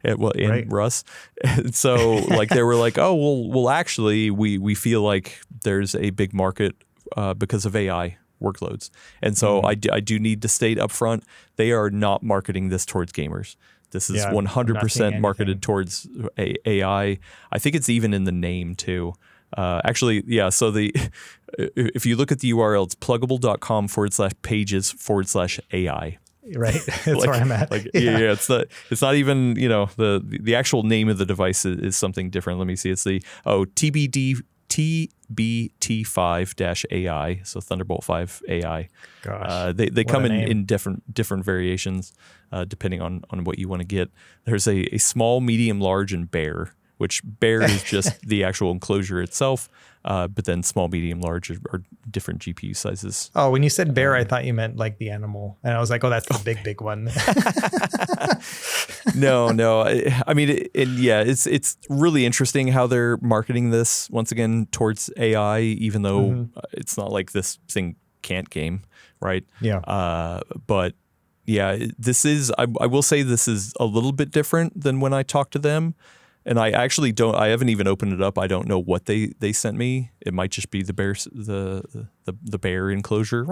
and Russ. And so like they were like, oh, well, actually, we feel like there's a big market because of AI workloads. And so I do need to state up front, they are not marketing this towards gamers. This is 100% marketed towards AI. I think it's even in the name too. Actually, yeah. So if you look at the URL, it's pluggable.com/pages/AI. Right. That's where I'm at. Yeah. It's not even, the actual name of the device is something different. Let me see. It's the TBT5-AI. So Thunderbolt 5 AI. Gosh. They come in different variations, depending on what you want to get. There's a small, medium, large, and bare, which bare is just the actual enclosure itself, but then small, medium, large are different GPU sizes. Oh, when you said bear, I thought you meant like the animal. And I was like, oh, that's the big one. No. I mean, it's really interesting how they're marketing this, once again, towards AI, even though it's not like this thing can't game, right? Yeah. But yeah, this is, I will say this is a little bit different than when I talked to them. And I actually I haven't even opened it up. I don't know what they sent me. It might just be the bear enclosure.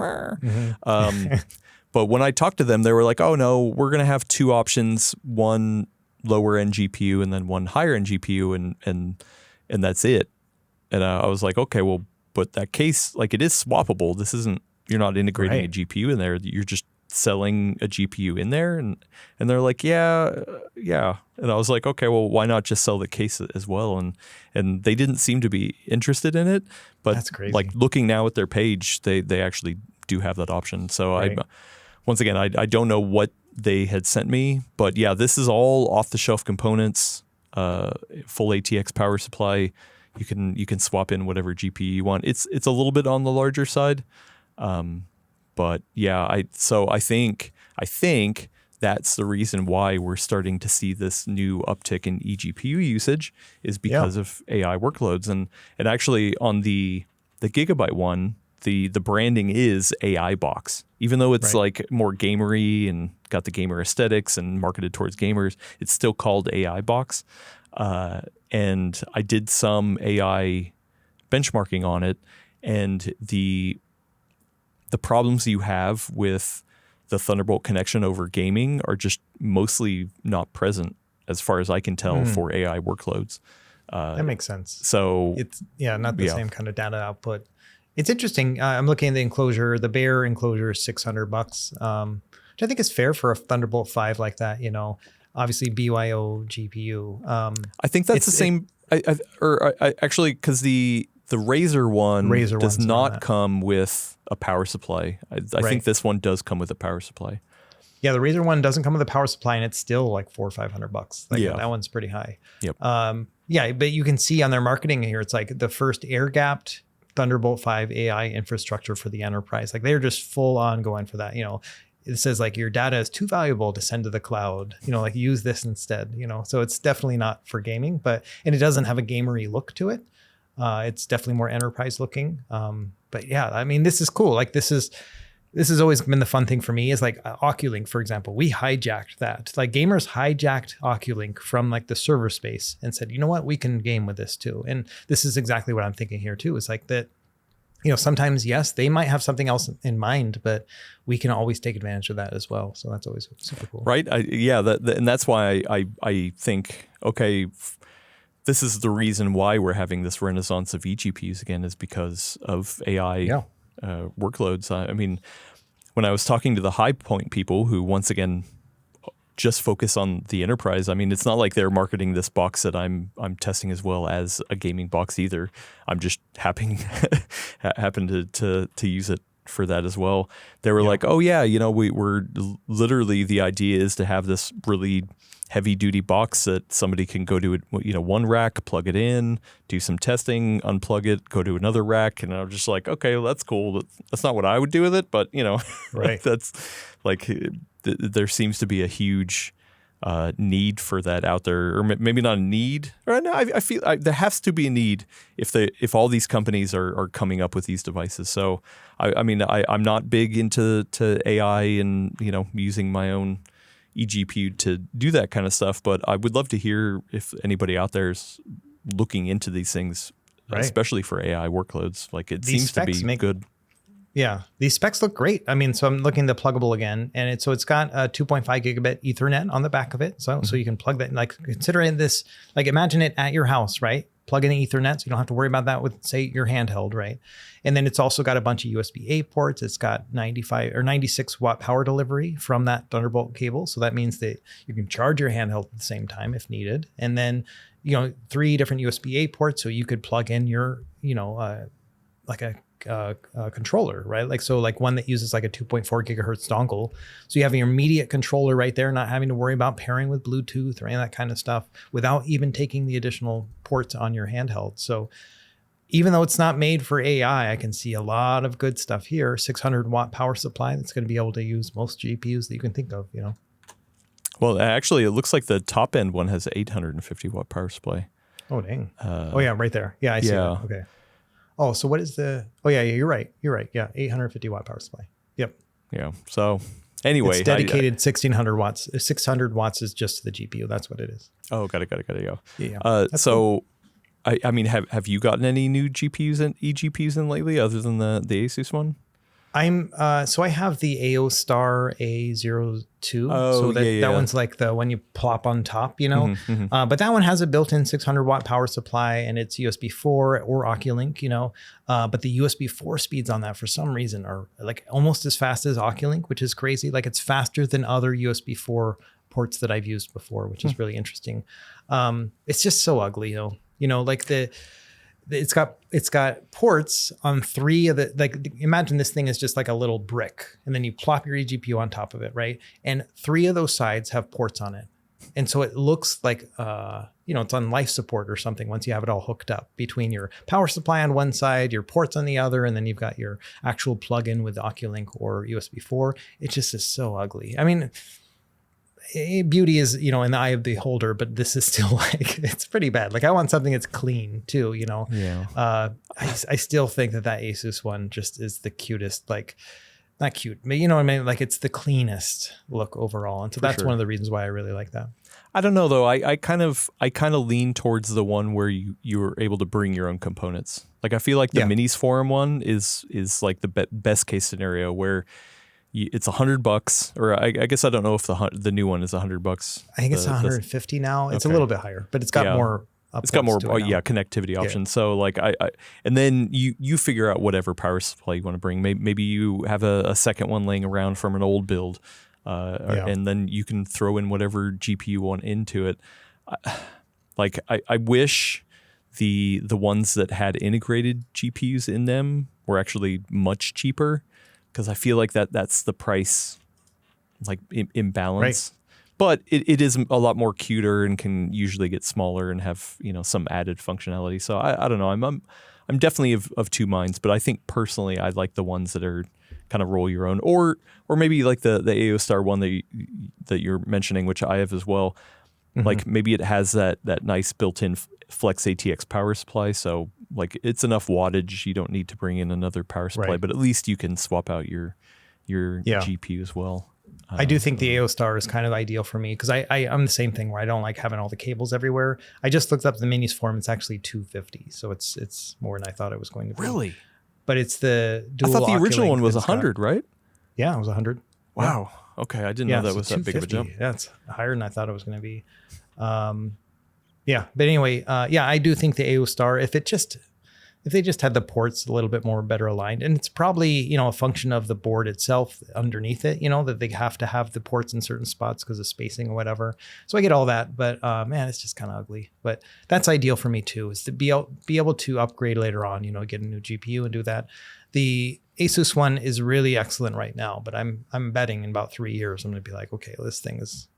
But when I talked to them, they were like, oh no, we're going to have two options, one lower end GPU and then one higher end GPU. And that's it. And I was like, okay, well, but that case, like it is swappable. This isn't, you're not integrating a GPU in there. You're just selling a GPU in there, and they're like, yeah. And I was like, okay, well, why not just sell the case as well? And they didn't seem to be interested in it. But that's crazy. Like looking now at their page, they actually do have that option. So once again, I don't know what they had sent me, but yeah, this is all off the shelf components, full ATX power supply. You can swap in whatever GPU you want. It's a little bit on the larger side. But yeah, I think that's the reason why we're starting to see this new uptick in eGPU usage is because of AI workloads. And actually on the Gigabyte one, the branding is AI box. Even though it's like more gamery and got the gamer aesthetics and marketed towards gamers, it's still called AI box. And I did some AI benchmarking on it, and the problems you have with the Thunderbolt connection over gaming are just mostly not present, as far as I can tell, for AI workloads. That makes sense. So it's not the same kind of data output. It's interesting. I'm looking at the enclosure. The bare enclosure is $600, which I think is fair for a Thunderbolt 5 like that. Obviously BYO GPU. I think that's the same. Actually, because the The Razer one Razer does one's not not. come with a power supply. I Right. think this one does come with a power supply. Yeah, the Razer one doesn't come with a power supply, and it's still like $400 or $500. Like Yeah. that one's pretty high. Yep. Yeah, but you can see on their marketing here, it's like the first air-gapped Thunderbolt 5 AI infrastructure for the enterprise. Like they're just full on going for that. It says like your data is too valuable to send to the cloud. Like use this instead. So it's definitely not for gaming, and it doesn't have a gamery look to it. It's definitely more enterprise looking. But yeah, I mean, this is cool. Like this has always been the fun thing for me is like Oculink, for example. We hijacked that. Like gamers hijacked Oculink from like the server space and said, you know what, we can game with this too. And this is exactly what I'm thinking here too. Is like that, sometimes, yes, they might have something else in mind, but we can always take advantage of that as well. So that's always super cool. Right. And that's why I think, okay, this is the reason why we're having this renaissance of eGPUs again, is because of AI workloads. I mean, when I was talking to the High Point people who once again just focus on the enterprise, I mean, it's not like they're marketing this box that I'm testing as well as a gaming box either. I'm just happen to use it for that as well. They were like, oh yeah, we're literally, the idea is to have this really heavy duty box that somebody can go to, one rack, plug it in, do some testing, unplug it, go to another rack. And I'm just like, okay, well, that's cool. That's not what I would do with it, but Right. that's like, there seems to be a huge need for that out there, or maybe not a need. Or no, I feel there has to be a need if all these companies are coming up with these devices. So I'm not big into AI and using my own eGPU to do that kind of stuff, but I would love to hear if anybody out there is looking into these things, Right. especially for AI workloads. Like it These seems to be good. Yeah, these specs look great. I mean, so I'm looking at the pluggable again, and it's got a 2.5 gigabit Ethernet on the back of it. So you can plug that, like considering this, like imagine it at your house, right? Plug in the Ethernet, so you don't have to worry about that with, say, your handheld, right? And then it's also got a bunch of USB-A ports. It's got 95 or 96 watt power delivery from that Thunderbolt cable. So that means that you can charge your handheld at the same time if needed. And then, 3 different USB-A ports, so you could plug in your, like a controller, right? Like one that uses like a 2.4 gigahertz dongle. So you have your immediate controller right there, not having to worry about pairing with Bluetooth or any of that kind of stuff without even taking the additional ports on your handheld. So even though it's not made for AI, I can see a lot of good stuff here. 600 watt power supply that's going to be able to use most GPUs that you can think of, Well, actually, it looks like the top end one has 850 watt power supply. Oh, dang. Oh yeah, right there. Yeah, I see that. Okay. Oh, so what is yeah, you're right. Yeah, 850 watt power supply. Yep. Yeah. So anyway. It's dedicated 1600 watts. 600 watts is just the GPU. That's what it is. Oh, got it. Go. Yeah. So cool. I mean, have you gotten any new GPUs and eGPUs in lately other than the Asus one? So I have the AOStar A02. Oh, so that yeah. one's like the one you plop on top, Mm-hmm. But that one has a built-in 600 watt power supply and it's USB 4 or Oculink, but the USB 4 speeds on that for some reason are like almost as fast as Oculink, which is crazy. Like it's faster than other USB 4 ports that I've used before, which is really interesting. It's just so ugly, like it's got ports on 3 of the, like imagine this thing is just like a little brick and then you plop your eGPU on top of it, right? And 3 of those sides have ports on it. And so it looks like, it's on life support or something once you have it all hooked up between your power supply on one side, your ports on the other, and then you've got your actual plug-in with Oculink or USB 4. It just is so ugly. I mean, beauty is, in the eye of the beholder, but this is still like, it's pretty bad. Like I want something that's clean too, Yeah. I still think that Asus one just is the cutest, like not cute, but you know what I mean? Like it's the cleanest look overall. And so that's one of the reasons why I really like that. I don't know though. I kind of lean towards the one where you're able to bring your own components. Like I feel like the Minis Forum one is like the best case scenario where it's $100, or I guess I don't know if the new one is $100. I think it's 150 now. It's a little bit higher, but it's got more. It's got more, connectivity options. So like and then you figure out whatever power supply you want to bring. Maybe you have a second one laying around from an old build, and then you can throw in whatever GPU you want into it. I wish the ones that had integrated GPUs in them were actually much cheaper, because I feel like that's the price like imbalance. Right. But it is a lot more cuter and can usually get smaller and have, some added functionality. So I don't know. I'm definitely of two minds, but I think personally I like the ones that are kind of roll your own, or maybe like the AO Star one that you're mentioning, which I have as well. Mm-hmm. Like maybe it has that nice built-in Flex ATX power supply, so like it's enough wattage, you don't need to bring in another power supply, Right. but at least you can swap out your GPU as well. I do think the AO Star is kind of ideal for me because I'm the same thing where I don't like having all the cables everywhere. I just looked up the minis form. It's actually 250, so it's more than I thought it was going to be. Really? But it's the dual. I thought the original one was 100, 100, right? Yeah, it was 100. Wow. Yeah. Okay, I didn't know that was that big of a jump. Yeah, it's higher than I thought it was going to be. Yeah, but anyway, I do think the AO Star, if they just had the ports a little bit more better aligned, and it's probably, a function of the board itself underneath it, that they have to have the ports in certain spots because of spacing or whatever. So I get all that, but man, it's just kind of ugly. But that's ideal for me too, is to be able to upgrade later on, get a new GPU and do that. The Asus one is really excellent right now, but I'm betting in about 3 years I'm going to be like, okay, this thing is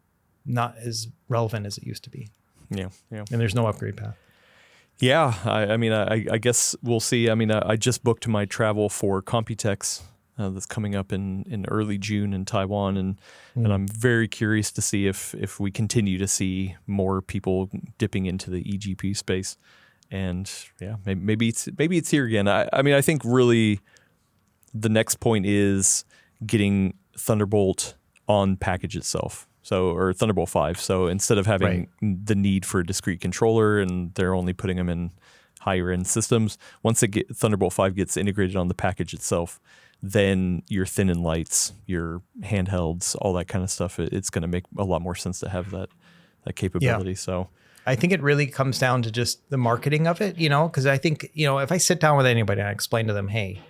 not as relevant as it used to be. Yeah. And there's no upgrade path. Yeah, I mean, I guess we'll see. I mean, I just booked my travel for Computex that's coming up in early June in Taiwan, and I'm very curious to see if we continue to see more people dipping into the eGPU space. And yeah, maybe it's here again. I mean, I think really the next point is getting Thunderbolt on package itself. Or Thunderbolt 5. So instead of having the need for a discrete controller and they're only putting them in higher end systems, once Thunderbolt 5 gets integrated on the package itself, then your thin and lights, your handhelds, all that kind of stuff, it's going to make a lot more sense to have that capability. Yeah. So I think it really comes down to just the marketing of it, because I think, if I sit down with anybody and I explain to them, hey,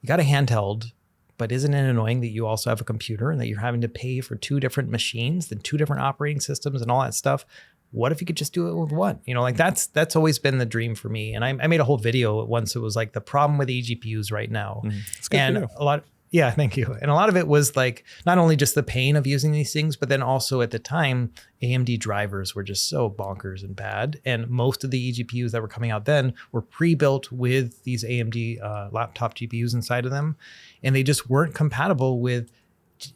you got a handheld, but isn't it annoying that you also have a computer and that you're having to pay for 2 different machines and 2 different operating systems and all that stuff? What if you could just do it with one? That's always been the dream for me. And I made a whole video once. It was like the problem with eGPUs right now. It's good and a lot. Yeah, thank you. And a lot of it was like not only just the pain of using these things, but then also at the time, AMD drivers were just so bonkers and bad. And most of the eGPUs that were coming out then were pre-built with these AMD laptop GPUs inside of them. And they just weren't compatible with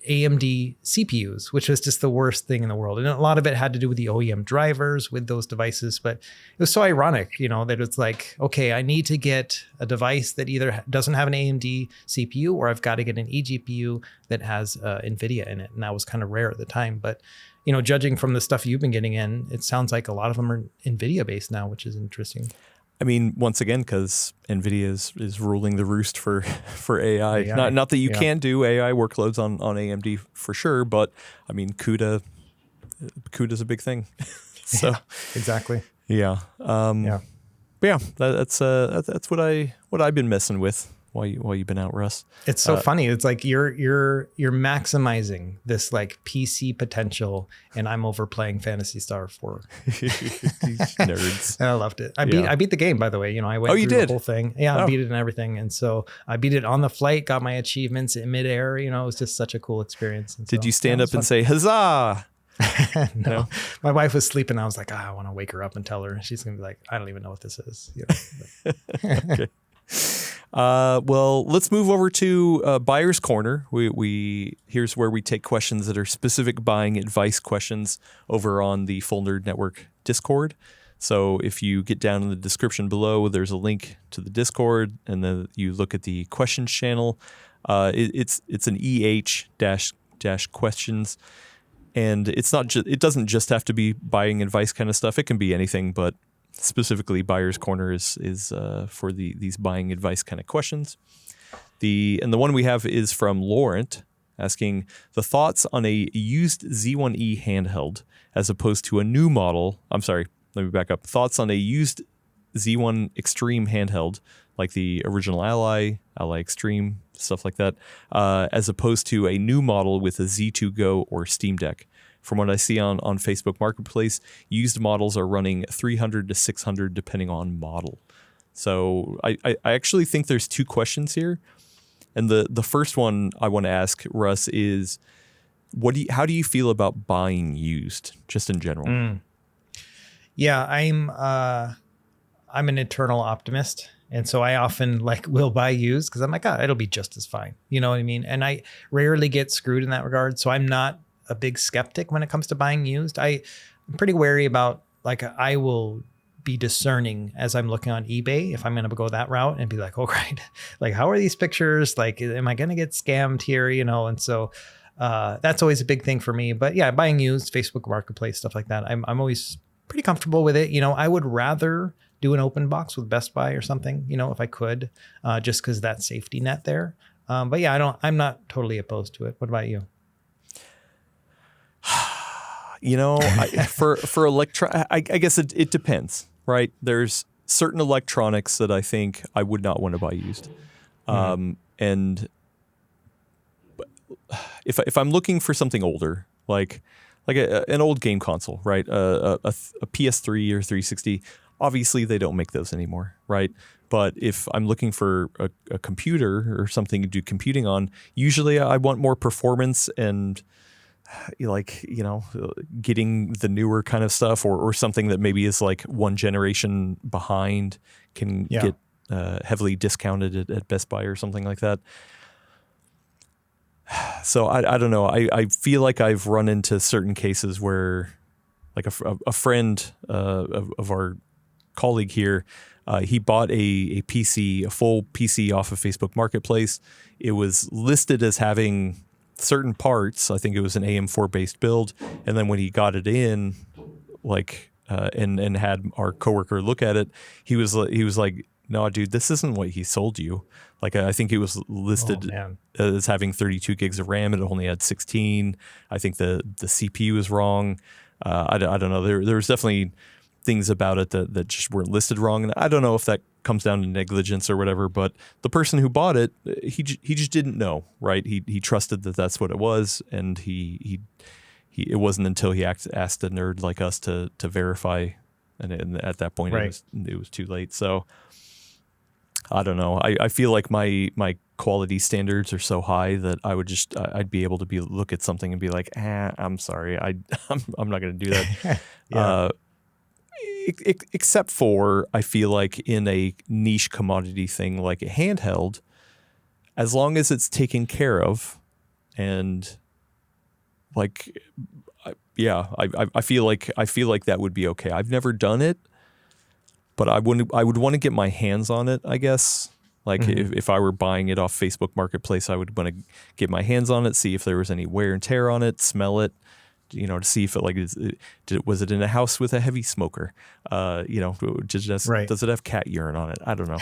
AMD CPUs, which was just the worst thing in the world. And a lot of it had to do with the OEM drivers with those devices. But it was so ironic, that it's like, okay, I need to get a device that either doesn't have an AMD CPU or I've got to get an eGPU that has NVIDIA in it. And that was kind of rare at the time. But, judging from the stuff you've been getting in, it sounds like a lot of them are NVIDIA based now, which is interesting. I mean, once again, because NVIDIA is ruling the roost for AI. Not that you can't do AI workloads on AMD for sure, but I mean, CUDA's a big thing. So yeah, exactly. Yeah. But yeah, that's what I've been messing with while you've been out, Russ. It's so funny. It's like you're maximizing this like PC potential, and I'm over playing Phantasy Star 4. Nerds. And I loved it. I beat the game, by the way. I went through the whole thing. Yeah, I beat it and everything. And so I beat it on the flight, got my achievements in midair. It was just such a cool experience. And Did you stand up and say huzzah? No, my wife was sleeping. I was like, I want to wake her up and tell her. She's gonna be like, I don't even know what this is. Okay. Well, let's move over to Buyer's Corner. Here's where we take questions that are specific buying advice questions over on the Full Nerd Network Discord. So if you get down in the description below, there's a link to the Discord, and then you look at the questions channel. It's an EH-questions, and it's not it doesn't just have to be buying advice kind of stuff. It can be anything, but specifically Buyer's Corner is for these buying advice kind of questions. The one we have is from Laurent, asking the thoughts on a used Z1E handheld as opposed to a new model. I'm sorry, let me back up. Thoughts on a used Z1 Extreme handheld, like the original Ally Extreme, stuff like that, as opposed to a new model with a Z2 Go or Steam Deck. from what I see on Facebook Marketplace, used models are running 300 to 600 depending on model. So I actually think there's two questions here. And the first one I want to ask, Russ, is how do you feel about buying used, just in general? Yeah, I'm an eternal optimist. And so I often will buy used because I'm like, it'll be just as fine. You know what I mean? And I rarely get screwed in that regard. So I'm not a big skeptic when it comes to buying used. I'm pretty wary about I will be discerning as I'm looking on eBay if I'm going to go that route and be like, oh, right. How are these pictures? Am I going to get scammed here? And so that's always a big thing for me. But yeah, buying used, Facebook Marketplace, stuff like that. I'm always pretty comfortable with it. I would rather do an open box with Best Buy or something, if I could, just because that safety net there. But yeah, I'm not totally opposed to it. What about you? For I guess it depends, right? There's certain electronics that I think I would not want to buy used. And if I'm looking for something older, like an old game console, right? A PS3 or 360, obviously they don't make those anymore, right? But if I'm looking for a computer or something to do computing on, usually I want more performance and getting the newer kind of stuff or something that maybe is one generation behind can get heavily discounted at Best Buy or something like that. So I don't know. I feel like I've run into certain cases where a friend of our colleague here, he bought a PC, a full PC off of Facebook Marketplace. It was listed as having certain parts. I think it was an AM4 based build. And then when he got it in, and had our coworker look at it, he was like, no, dude, this isn't what he sold you. I think it was listed as having 32 gigs of RAM. It only had 16. I think the CPU is wrong. I don't know. There was definitely things about it that just weren't listed wrong. And I don't know if that comes down to negligence or whatever, but the person who bought it, he just didn't know, right? He trusted that that's what it was. And it wasn't until he asked a nerd like us to verify. And at that point, it was too late. So I don't know. I feel like my quality standards are so high that I'd be able to look at something and be like, I'm sorry, I'm not going to do that. Except for I feel like in a niche commodity thing like a handheld, as long as it's taken care of, and I feel like that would be okay. I've never done it, but I would want to get my hands on it, I guess. If I were buying it off Facebook Marketplace, I would want to get my hands on it, see if there was any wear and tear on it, smell it, to see if was it in a house with a heavy smoker? Does it have cat urine on it? I don't know.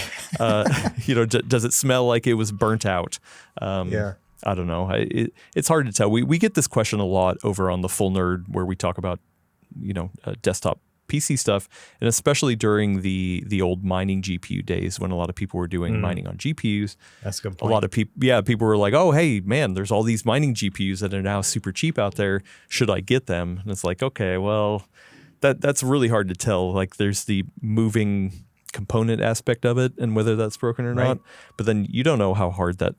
Does it smell like it was burnt out? I don't know. It's hard to tell. We get this question a lot over on the Full Nerd, where we talk about desktop PC stuff, and especially during the old mining GPU days when a lot of people were doing mining on GPUs. That's a good point. A lot of people, people were like, oh, hey, man, there's all these mining GPUs that are now super cheap out there. Should I get them? And it's like, okay, well, that's really hard to tell. There's the moving component aspect of it and whether that's broken or not. But then you don't know how hard that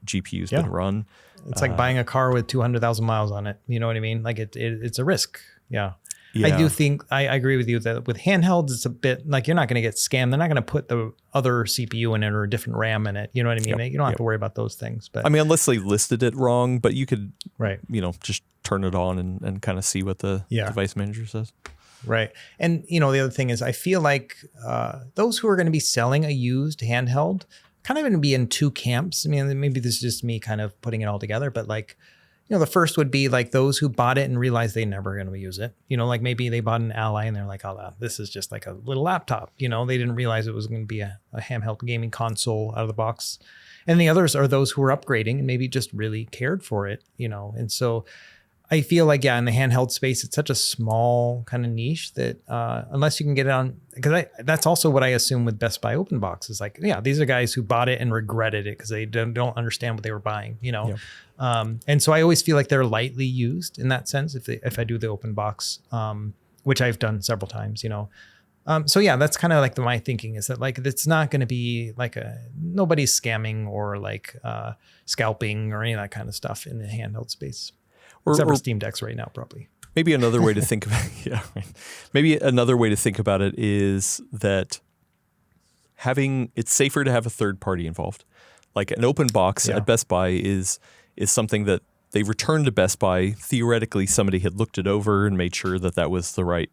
GPU's been run. It's like buying a car with 200,000 miles on it. You know what I mean? It's a risk. Yeah. I do think I agree with you that with handhelds, it's a bit you're not going to get scammed. They're not going to put the other CPU in it or a different RAM in it. You know what I mean? You don't have to worry about those things. But unless they listed it wrong, but you could, just turn it on and kind of see what the device manager says. Right. And, the other thing is I feel like those who are going to be selling a used handheld kind of going to be in two camps. I mean, maybe this is just me kind of putting it all together, but the first would be those who bought it and realized they never going to use it. Maybe they bought an Ally and they're like, oh, this is just a little laptop. They didn't realize it was going to be a handheld gaming console out of the box. And the others are those who are upgrading and maybe just really cared for it, And so I feel like, yeah, in the handheld space, it's such a small kind of niche that unless you can get it on, because that's also what I assume with Best Buy Open Box is like, yeah, these are guys who bought it and regretted it because they don't understand what they were buying, you know? Yeah. And so I always feel like they're lightly used in that sense if I do the open box, which I've done several times, you know? So yeah, that's kind of like my thinking is that like, it's not going to be like nobody's scamming or like scalping or any of that kind of stuff in the handheld space. Except for Steam Decks right now, probably. Maybe another way to think about maybe another way to think about it is that it's safer to have a third party involved. Like an open box at Best Buy is something that they returned to Best Buy. Theoretically, somebody had looked it over and made sure that that was the right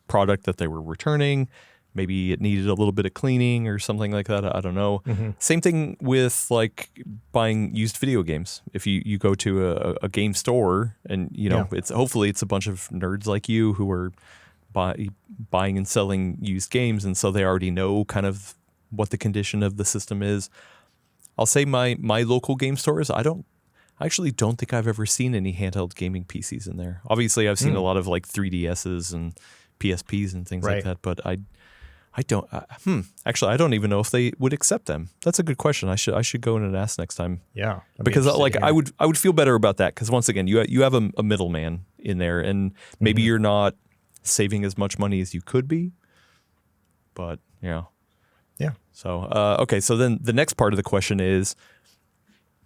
product that they were returning. Maybe it needed a little bit of cleaning or something like that. I don't know. Mm-hmm. Same thing with like buying used video games. If you go to a game store and hopefully it's a bunch of nerds like you who are buying and selling used games, and so they already know kind of what the condition of the system is. I'll say my local game stores, I actually don't think I've ever seen any handheld gaming PCs in there. Obviously, I've seen a lot of like 3DSs and PSPs and things like that, but I don't. Actually, I don't even know if they would accept them. That's a good question. I should go in and ask next time. Yeah, because like I would feel better about that because once again, you have a middleman in there, and maybe you're not saving as much money as you could be. But yeah. So okay, so then the next part of the question is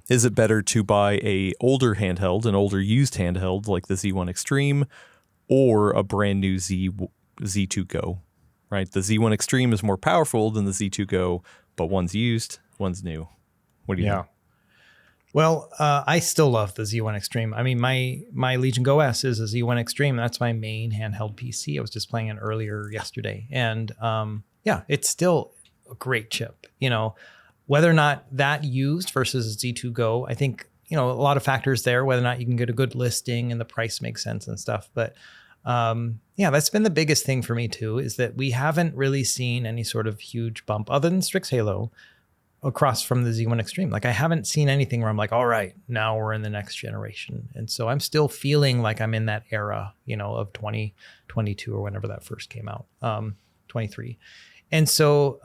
it better to buy an older used handheld like the Z1 Extreme, or a brand new Z2 Go? Right, the Z1 Extreme is more powerful than the Z2 Go, but one's used, one's new. What do you think? Well, I still love the Z1 Extreme. I mean, my Legion Go S is a Z1 Extreme. That's my main handheld PC. I was just playing it earlier yesterday, and it's still a great chip. You know, whether or not that used versus Z2 Go, I think a lot of factors there. Whether or not you can get a good listing and the price makes sense and stuff, but. That's been the biggest thing for me too, is that we haven't really seen any sort of huge bump other than Strix Halo across from the Z1 Extreme. Like I haven't seen anything where I'm like, all right, now we're in the next generation. And so I'm still feeling like I'm in that era, of 2022 or whenever that first came out, 23. And so,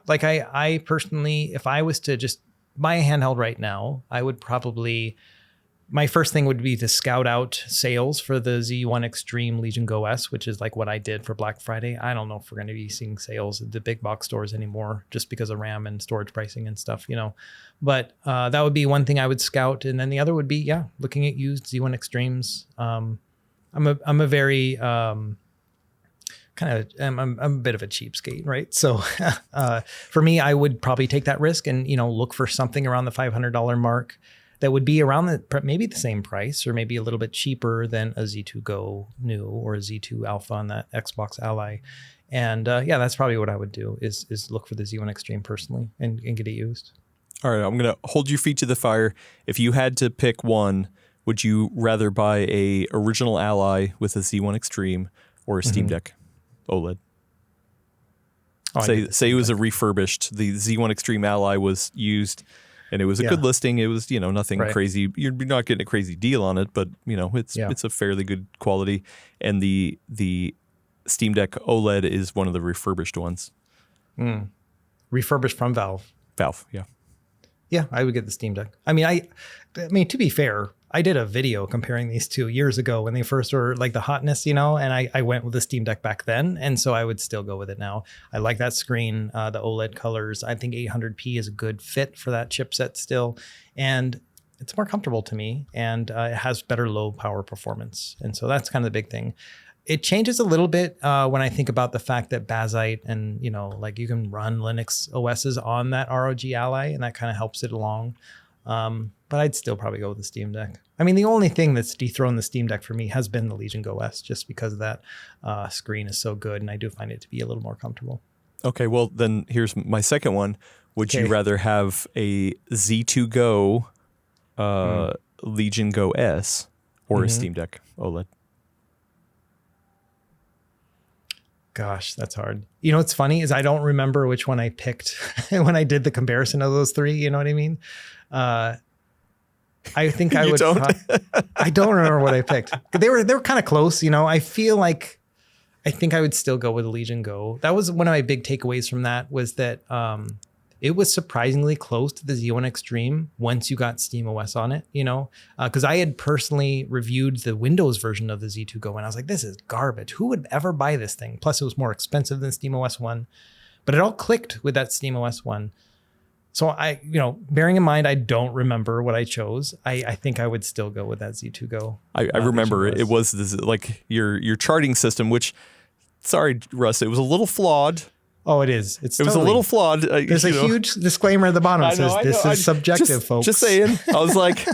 like I personally, if I was to just buy a handheld right now, I would probably, my first thing would be to scout out sales for the Z1 Extreme Legion Go S, which is like what I did for Black Friday. I don't know if we're going to be seeing sales at the big box stores anymore, just because of RAM and storage pricing and stuff, But that would be one thing I would scout, and then the other would be looking at used Z1 Extremes. I'm a very I'm a bit of a cheapskate, right? So for me, I would probably take that risk and look for something around the $500 mark. That would be around maybe the same price or maybe a little bit cheaper than a Z2 Go new or a Z2 Alpha on that Xbox Ally. And that's probably what I would do is look for the Z1 Extreme personally and get it used. All right, I'm going to hold your feet to the fire. If you had to pick one, would you rather buy a original Ally with a Z1 Extreme or a Steam Deck OLED? Say it was a refurbished. The Z1 Extreme Ally was used. And it was a good listing. It was, nothing crazy. You're not getting a crazy deal on it, but it's a fairly good quality. And the Steam Deck OLED is one of the refurbished ones. Refurbished from Valve. Yeah. Yeah, I would get the Steam Deck. I mean, to be fair, I did a video comparing these two years ago when they first were like the hotness, and I went with the Steam Deck back then. And so I would still go with it now. I like that screen, the OLED colors. I think 800p is a good fit for that chipset still. And it's more comfortable to me, and it has better low power performance. And so that's kind of the big thing. It changes a little bit when I think about the fact that Bazite and, like you can run Linux OSs on that ROG Ally, and that kind of helps it along. But I'd still probably go with the Steam Deck. I mean, the only thing that's dethroned the Steam Deck for me has been the Legion Go S, just because that screen is so good, and I do find it to be a little more comfortable. Okay, well, then here's my second one. Would you rather have a Z2 Go Legion Go S or a Steam Deck OLED? Gosh, that's hard. What's funny is I don't remember which one I picked when I did the comparison of those three. You know what I mean? I think I You would. don't? I don't remember what I picked. They were kind of close, you know. I feel like I think I would still go with Legion Go. That was one of my big takeaways from that was that it was surprisingly close to the Z1 Extreme once you got SteamOS on it, you know, because I had personally reviewed the Windows version of the Z2 Go and I was like, this is garbage. Who would ever buy this thing? Plus, it was more expensive than SteamOS 1, but it all clicked with that SteamOS 1. So I, you know, bearing in mind, I don't remember what I chose. I think I would still go with that Z2 Go. I remember it was this, like your charting system, which, sorry, Russ, it was a little flawed. Oh, it is. It was a little flawed. There's a huge disclaimer at the bottom that says this is subjective, folks. Just saying. I was like,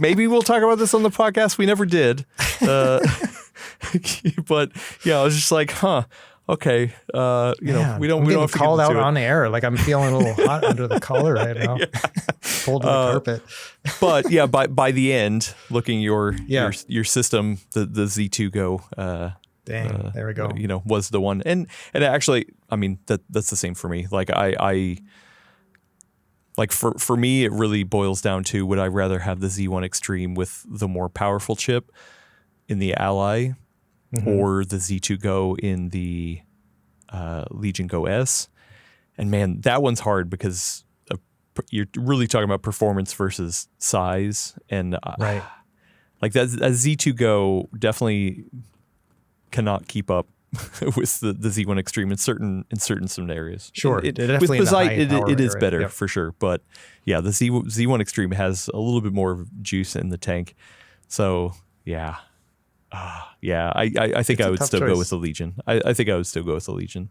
maybe we'll talk about this on the podcast. We never did. But yeah, I was just like, okay, you know, we don't have to called get out into on air. Like I'm feeling a little hot under the collar right now. Pulled to the carpet. But yeah, by the end, looking your system, the Z2 Go, there we go. You know, was the one, and actually, I mean that's the same for me. Like I like for me, it really boils down to would I rather have the Z1 Extreme with the more powerful chip in the Ally, or the Z2 Go in the Legion Go S. And man, that one's hard because you're really talking about performance versus size. And right. Like that Z2 Go definitely cannot keep up with the Z1 Extreme in certain scenarios. Sure. With Bizite, it is better for sure. But yeah, the Z1 Extreme has a little bit more juice in the tank. So yeah. I think I would still go with the Legion. I think I would still go with the Legion.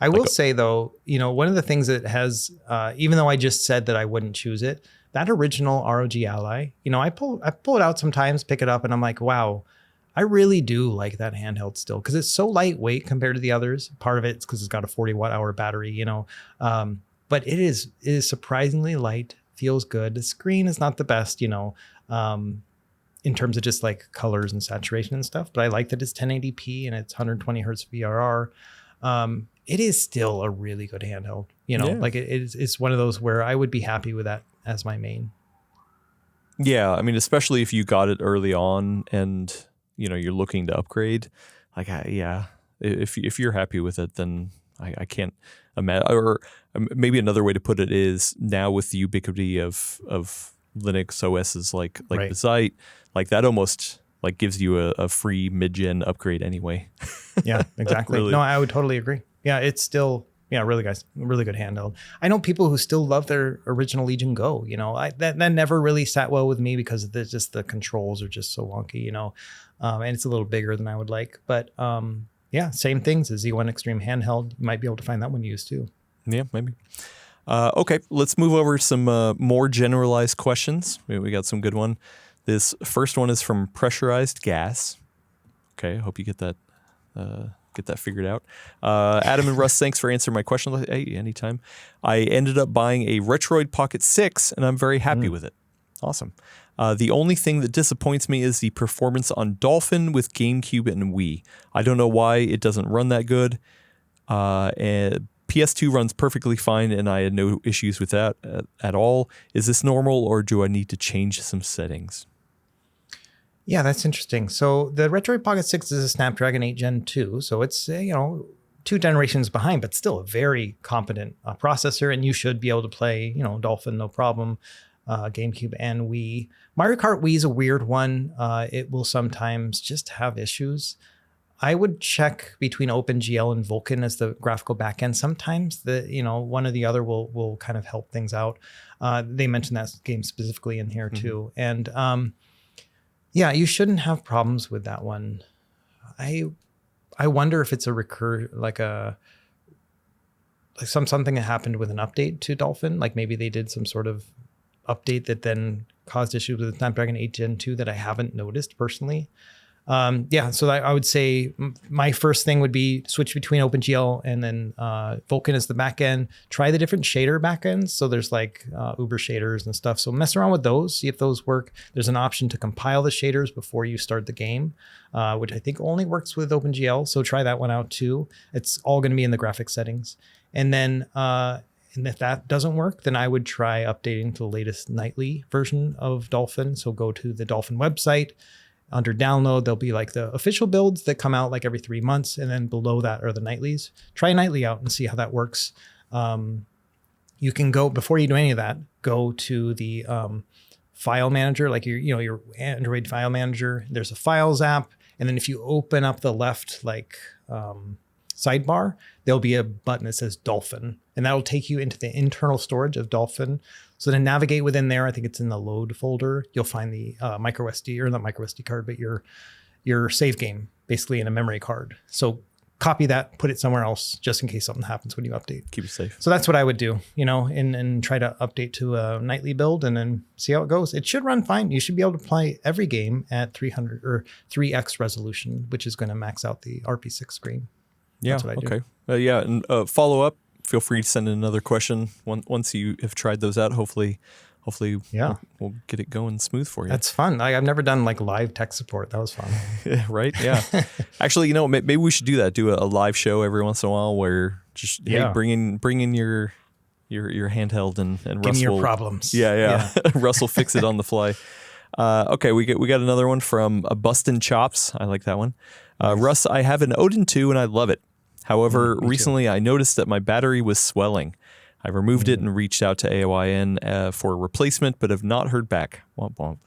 I will say though, you know, one of the things that has, even though I just said that I wouldn't choose it, that original ROG Ally, you know, I pull it out sometimes, pick it up, and I'm like, wow, I really do like that handheld still because it's so lightweight compared to the others. Part of it's because it's got a 40 watt-hour battery, you know, but it is surprisingly light, feels good. The screen is not the best, you know. In terms of just like colors and saturation and stuff, but I like that it's 1080p and it's 120 hertz VRR. It is still a really good handheld, you know, like it's one of those where I would be happy with that as my main. Yeah. I mean, especially if you got it early on and, you know, you're looking to upgrade, like, if you're happy with it, then I can't imagine, or maybe another way to put it is now with the ubiquity of Linux OSs like right. Bizite, like that almost like gives you a free mid-gen upgrade anyway. Yeah, exactly. Really. No, I would totally agree. Yeah, it's still, really good handheld. I know people who still love their original Legion Go, you know, that never really sat well with me because the controls are just so wonky, you know, and it's a little bigger than I would like. But same things as Z1 Extreme handheld. You might be able to find that one used too. Yeah, maybe. Okay, let's move over some more generalized questions. We got some good one. This first one is from Pressurized Gas. Okay, I hope you get that figured out. Adam and Russ, thanks for answering my question. Hey, anytime. I ended up buying a Retroid Pocket 6, and I'm very happy with it. Awesome. The only thing that disappoints me is the performance on Dolphin with GameCube and Wii. I don't know why it doesn't run that good. And PS2 runs perfectly fine, and I had no issues with that at all. Is this normal, or do I need to change some settings? Yeah, that's interesting. So the Retroid Pocket 6 is a Snapdragon 8 Gen 2, so it's 2 generations behind, but still a very competent processor, and you should be able to play Dolphin no problem. GameCube and Wii. Mario Kart Wii is a weird one. It will sometimes just have issues. I would check between OpenGL and Vulkan as the graphical backend. Sometimes one or the other will kind of help things out. They mentioned that game specifically in here too. And you shouldn't have problems with that one. I wonder if it's something that happened with an update to Dolphin. Like maybe they did some sort of update that then caused issues with the Snapdragon 8 Gen 2 that I haven't noticed personally. So I would say my first thing would be switch between OpenGL and then Vulkan as the backend. Try the different shader backends. So there's like Uber shaders and stuff. So mess around with those, see if those work. There's an option to compile the shaders before you start the game, which I think only works with OpenGL. So try that one out too. It's all going to be in the graphics settings. And then And if that doesn't work, then I would try updating to the latest nightly version of Dolphin. So go to the Dolphin website. Under download, there'll be like the official builds that come out like every 3 months. And then below that are the nightlies. Try nightly out and see how that works. You can go, before you do any of that, go to the file manager, like your Android file manager. There's a Files app. And then if you open up the left sidebar, there'll be a button that says Dolphin. And that'll take you into the internal storage of Dolphin. So to navigate within there, I think it's in the load folder. You'll find the micro SD, or not micro SD card, but your save game, basically in a memory card. So copy that, put it somewhere else, just in case something happens when you update. Keep it safe. So that's what I would do, and try to update to a nightly build and then see how it goes. It should run fine. You should be able to play every game at 300 or 3x resolution, which is going to max out the RP6 screen. Yeah. That's what I do. Okay. And follow up. Feel free to send in another question once you have tried those out. Hopefully, we'll get it going smooth for you. That's fun. I've never done like live tech support. That was fun. Right? Yeah. Actually, maybe we should do that. Do a live show every once in a while where just bring in your handheld and Give Russ me your will, problems. Yeah. Russ will fix it on the fly. Okay, we got another one from Bustin' Chops. I like that one. Nice. Russ, I have an Odin 2 and I love it. However, recently I noticed that my battery was swelling. I removed it and reached out to Ayan for a replacement, but have not heard back. Womp womp.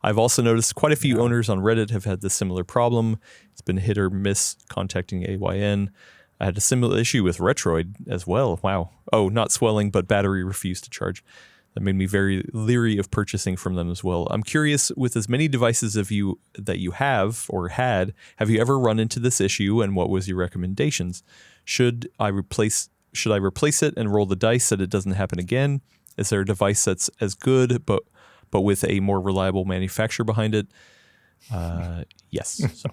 I've also noticed quite a few owners on Reddit have had this similar problem. It's been hit or miss contacting Ayan. I had a similar issue with Retroid as well. Wow. Oh, not swelling, but battery refused to charge. That made me very leery of purchasing from them as well. I'm curious, with as many devices that you have or had, have you ever run into this issue, and what was your recommendations? Should I replace it and roll the dice that it doesn't happen again? Is there a device that's as good but with a more reliable manufacturer behind it? Yes. So.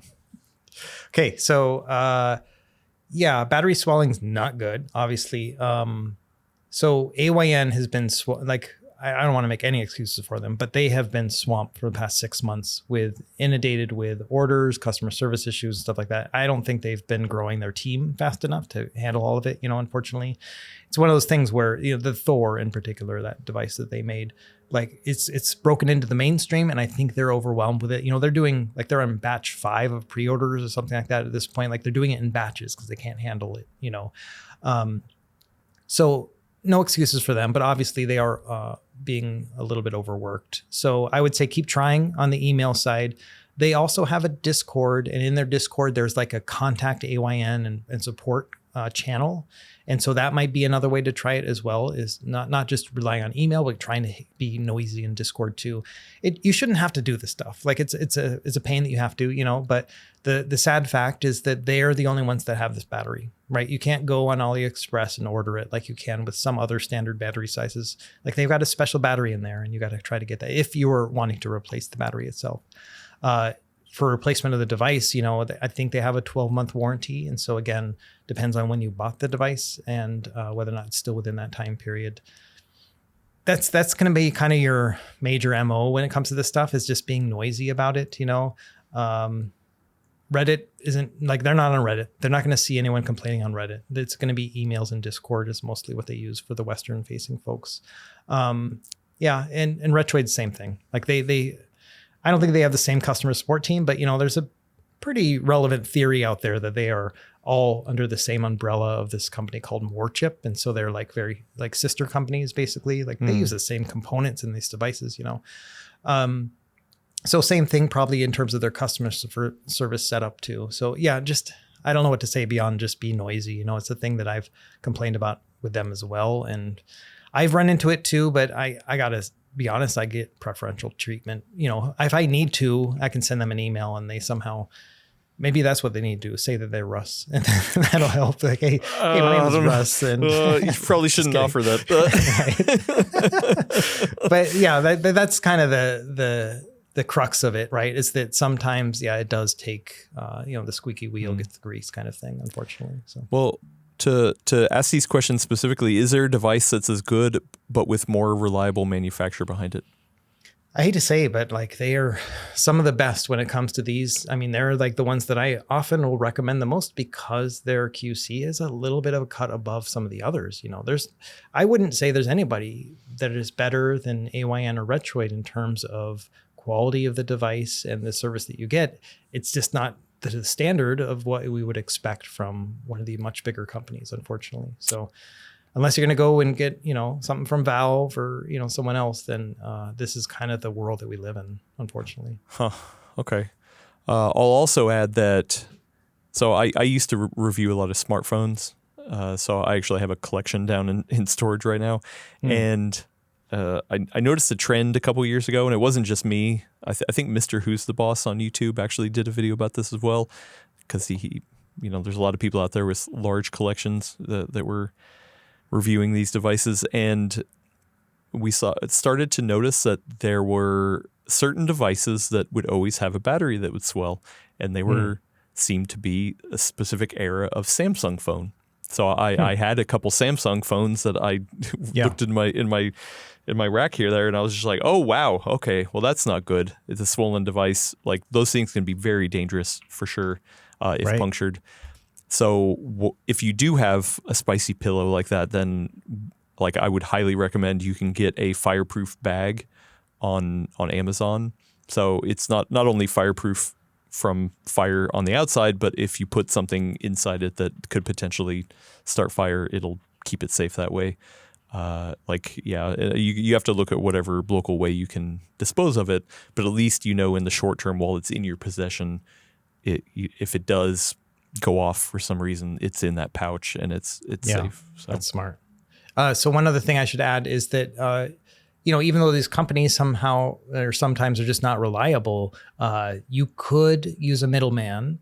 Okay, so battery swelling's not good, obviously. So AYN has been I don't want to make any excuses for them, but they have been swamped for the past 6 months inundated with orders, customer service issues, and stuff like that. I don't think they've been growing their team fast enough to handle all of it. Unfortunately, it's one of those things where the Thor in particular, that device that they made, like it's broken into the mainstream, and I think they're overwhelmed with it. They're doing they're on batch 5 of pre-orders or something like that at this point. Like they're doing it in batches because they can't handle it. So no excuses for them, but obviously they are being a little bit overworked. So I would say keep trying on the email side. They also have a Discord, and in their Discord, there's like a contact AYN and support channel. And so that might be another way to try it as well, is not just relying on email, but trying to be noisy in Discord too. You shouldn't have to do this stuff. Like it's a pain that you have to, but the sad fact is that they're the only ones that have this battery, right? You can't go on AliExpress and order it like you can with some other standard battery sizes. Like they've got a special battery in there, and you got to try to get that if you're wanting to replace the battery itself. For replacement of the device, I think they have a 12-month warranty. And so again, depends on when you bought the device and whether or not it's still within that time period. That's going to be kind of your major MO when it comes to this stuff, is just being noisy about it. Reddit isn't they're not on Reddit. They're not going to see anyone complaining on Reddit. It's going to be emails and Discord is mostly what they use for the Western facing folks. And Retroid's same thing. Like I don't think they have the same customer support team, but there's a pretty relevant theory out there that they are all under the same umbrella of this company called Warchip. And so they're very sister companies, basically. They use the same components in these devices, So same thing probably in terms of their customer service setup too. So yeah, I don't know what to say beyond just be noisy. It's a thing that I've complained about with them as well. And I've run into it too, but I gotta be honest, I get preferential treatment. If I need to, I can send them an email and they somehow, maybe that's what they need to do, say that they're Russ, and that'll help. Like, hey, my name is Russ. And you probably shouldn't offer that. But yeah, that's kind of the crux of it, right? Is that sometimes, it does take, the squeaky wheel gets the grease kind of thing, unfortunately. So, well, to ask these questions specifically, is there a device that's as good but with more reliable manufacturer behind it? I hate to say it, but like they are some of the best when it comes to these. I mean, they're like the ones that I often will recommend the most because their QC is a little bit of a cut above some of the others. I wouldn't say there's anybody that is better than AYN or Retroid in terms of quality of the device and the service that you get. It's just not the standard of what we would expect from one of the much bigger companies, unfortunately. So unless you're going to go and get, something from Valve or, someone else, then this is kind of the world that we live in, unfortunately. Huh. Okay. I'll also add that, so I used to review a lot of smartphones. So I actually have a collection down in storage right now. And I noticed a trend a couple years ago, and it wasn't just me. I think Mr. Who's the Boss on YouTube actually did a video about this as well, because he there's a lot of people out there with large collections that were reviewing these devices, and we started to notice that there were certain devices that would always have a battery that would swell, and they seemed to be a specific era of Samsung phone. So I had a couple Samsung phones that I looked in my rack there, and I was just like, oh wow, okay, well that's not good. It's a swollen device. Like those things can be very dangerous for sure if punctured. So if you do have a spicy pillow like that, then like I would highly recommend you can get a fireproof bag on Amazon. So it's not only fireproof from fire on the outside, but if you put something inside it that could potentially start fire, it'll keep it safe that way. You have to look at whatever local way you can dispose of it, but at least in the short term while it's in your possession, if it does go off for some reason, it's in that pouch and it's safe. So. That's smart. So one other thing I should add is that, even though these companies somehow or sometimes are just not reliable, you could use a middleman.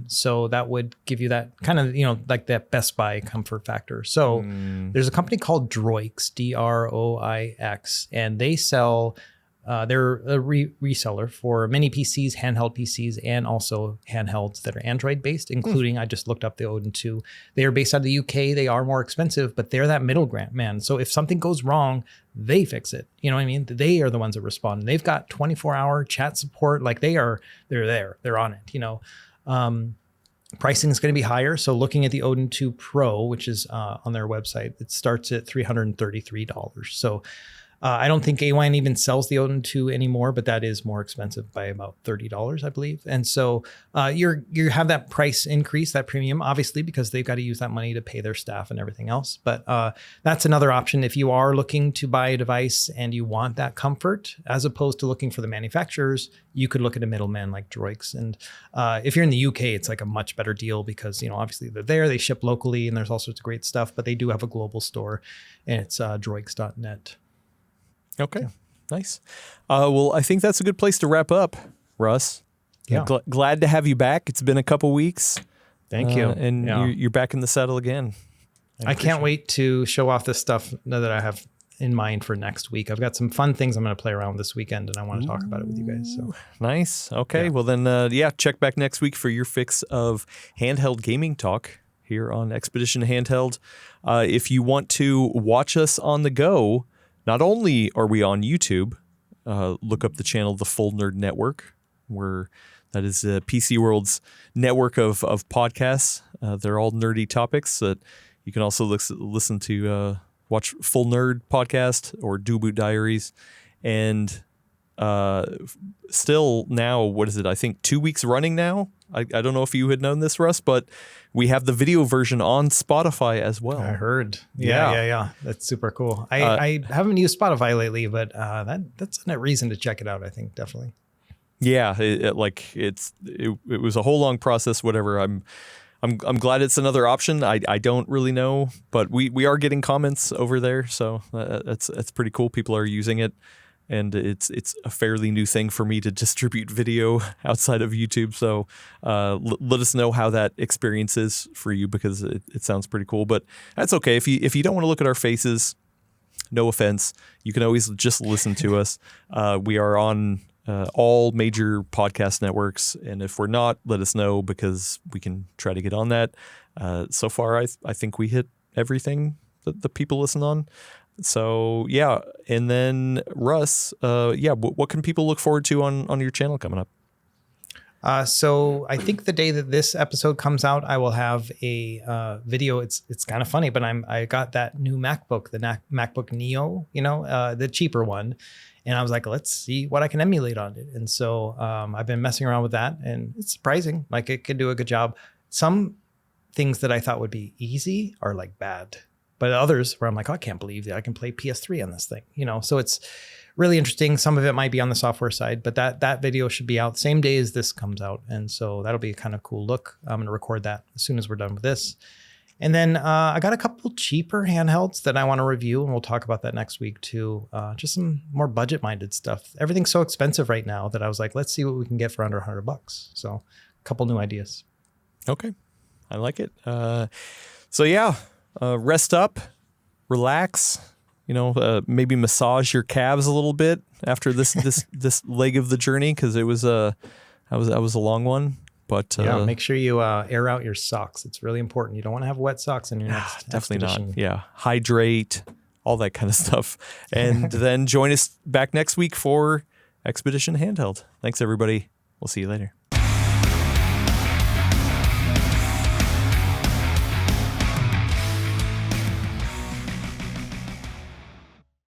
So that would give you that kind of, like that Best Buy comfort factor. So there's a company called Droix, Droix, and they sell they're a reseller for mini PCs, handheld PCs, and also handhelds that are Android based, including, I just looked up the Odin 2. They are based out of the UK. They are more expensive, but they're that middle man. So if something goes wrong, they fix it. You know what I mean? They are the ones that respond. And they've got 24-hour chat support. Like they're there. They're on it, Pricing is going to be higher. So looking at the Odin 2 Pro, which is on their website, it starts at $333. So I don't think AYN even sells the Odin 2 anymore, but that is more expensive by about $30, I believe. And so you have that price increase, that premium, obviously, because they've got to use that money to pay their staff and everything else. But that's another option. If you are looking to buy a device and you want that comfort, as opposed to looking for the manufacturers, you could look at a middleman like Droix. And if you're in the UK, it's like a much better deal because, obviously they're there, they ship locally, and there's all sorts of great stuff, but they do have a global store, and it's droix.net. Okay, nice. Well, I think that's a good place to wrap up, Russ. Yeah. Glad to have you back. It's been a couple weeks. Thank you. And you're back in the saddle again. I can't wait to show off this stuff that I have in mind for next week. I've got some fun things I'm going to play around with this weekend, and I want to talk about it with you guys. So nice. Okay, well then, check back next week for your fix of handheld gaming talk here on Expedition Handheld. If you want to watch us on the go, not only are we on YouTube, look up the channel The Full Nerd Network, where that is PCWorld's network of podcasts. They're all nerdy topics that you can also listen to, watch Full Nerd Podcast or Do Boot Diaries. And still now, what is it? I think 2 weeks running now. I don't know if you had known this, Russ, but we have the video version on Spotify as well. I heard. Yeah. That's super cool. I haven't used Spotify lately, but that's a reason to check it out, I think, definitely. Yeah, it was a whole long process, whatever. I'm glad it's another option. I don't really know, but we are getting comments over there, so that's pretty cool. People are using it. And it's a fairly new thing for me to distribute video outside of YouTube. So let us know how that experience is for you, because it sounds pretty cool. But that's okay. If you don't want to look at our faces, no offense, you can always just listen to us. We are on all major podcast networks. And if we're not, let us know, because we can try to get on that. So far, I think we hit everything that the people listen on. So yeah, and then Russ, what can people look forward to on your channel coming up? So I think the day that this episode comes out, I will have a video. It's kind of funny, but I got that new MacBook, the MacBook Neo, the cheaper one, and I was like, let's see what I can emulate on it. And so I've been messing around with that, and it's surprising. Like it can do a good job. Some things that I thought would be easy are like bad, but others where I'm like, oh, I can't believe that I can play PS3 on this thing. So it's really interesting. Some of it might be on the software side, but that video should be out the same day as this comes out. And so that'll be a kind of cool look. I'm going to record that as soon as we're done with this. And then I got a couple cheaper handhelds that I want to review, and we'll talk about that next week too. Just some more budget-minded stuff. Everything's so expensive right now that I was like, let's see what we can get for under $100. So a couple new ideas. Okay. I like it. Rest up, relax, maybe massage your calves a little bit after this leg of the journey, because it was that was a long one. But make sure you air out your socks. It's really important. You don't want to have wet socks in your next definitely expedition. not. Yeah, hydrate, all that kind of stuff, and then join us back next week for Expedition Handheld. Thanks, everybody. We'll see you later.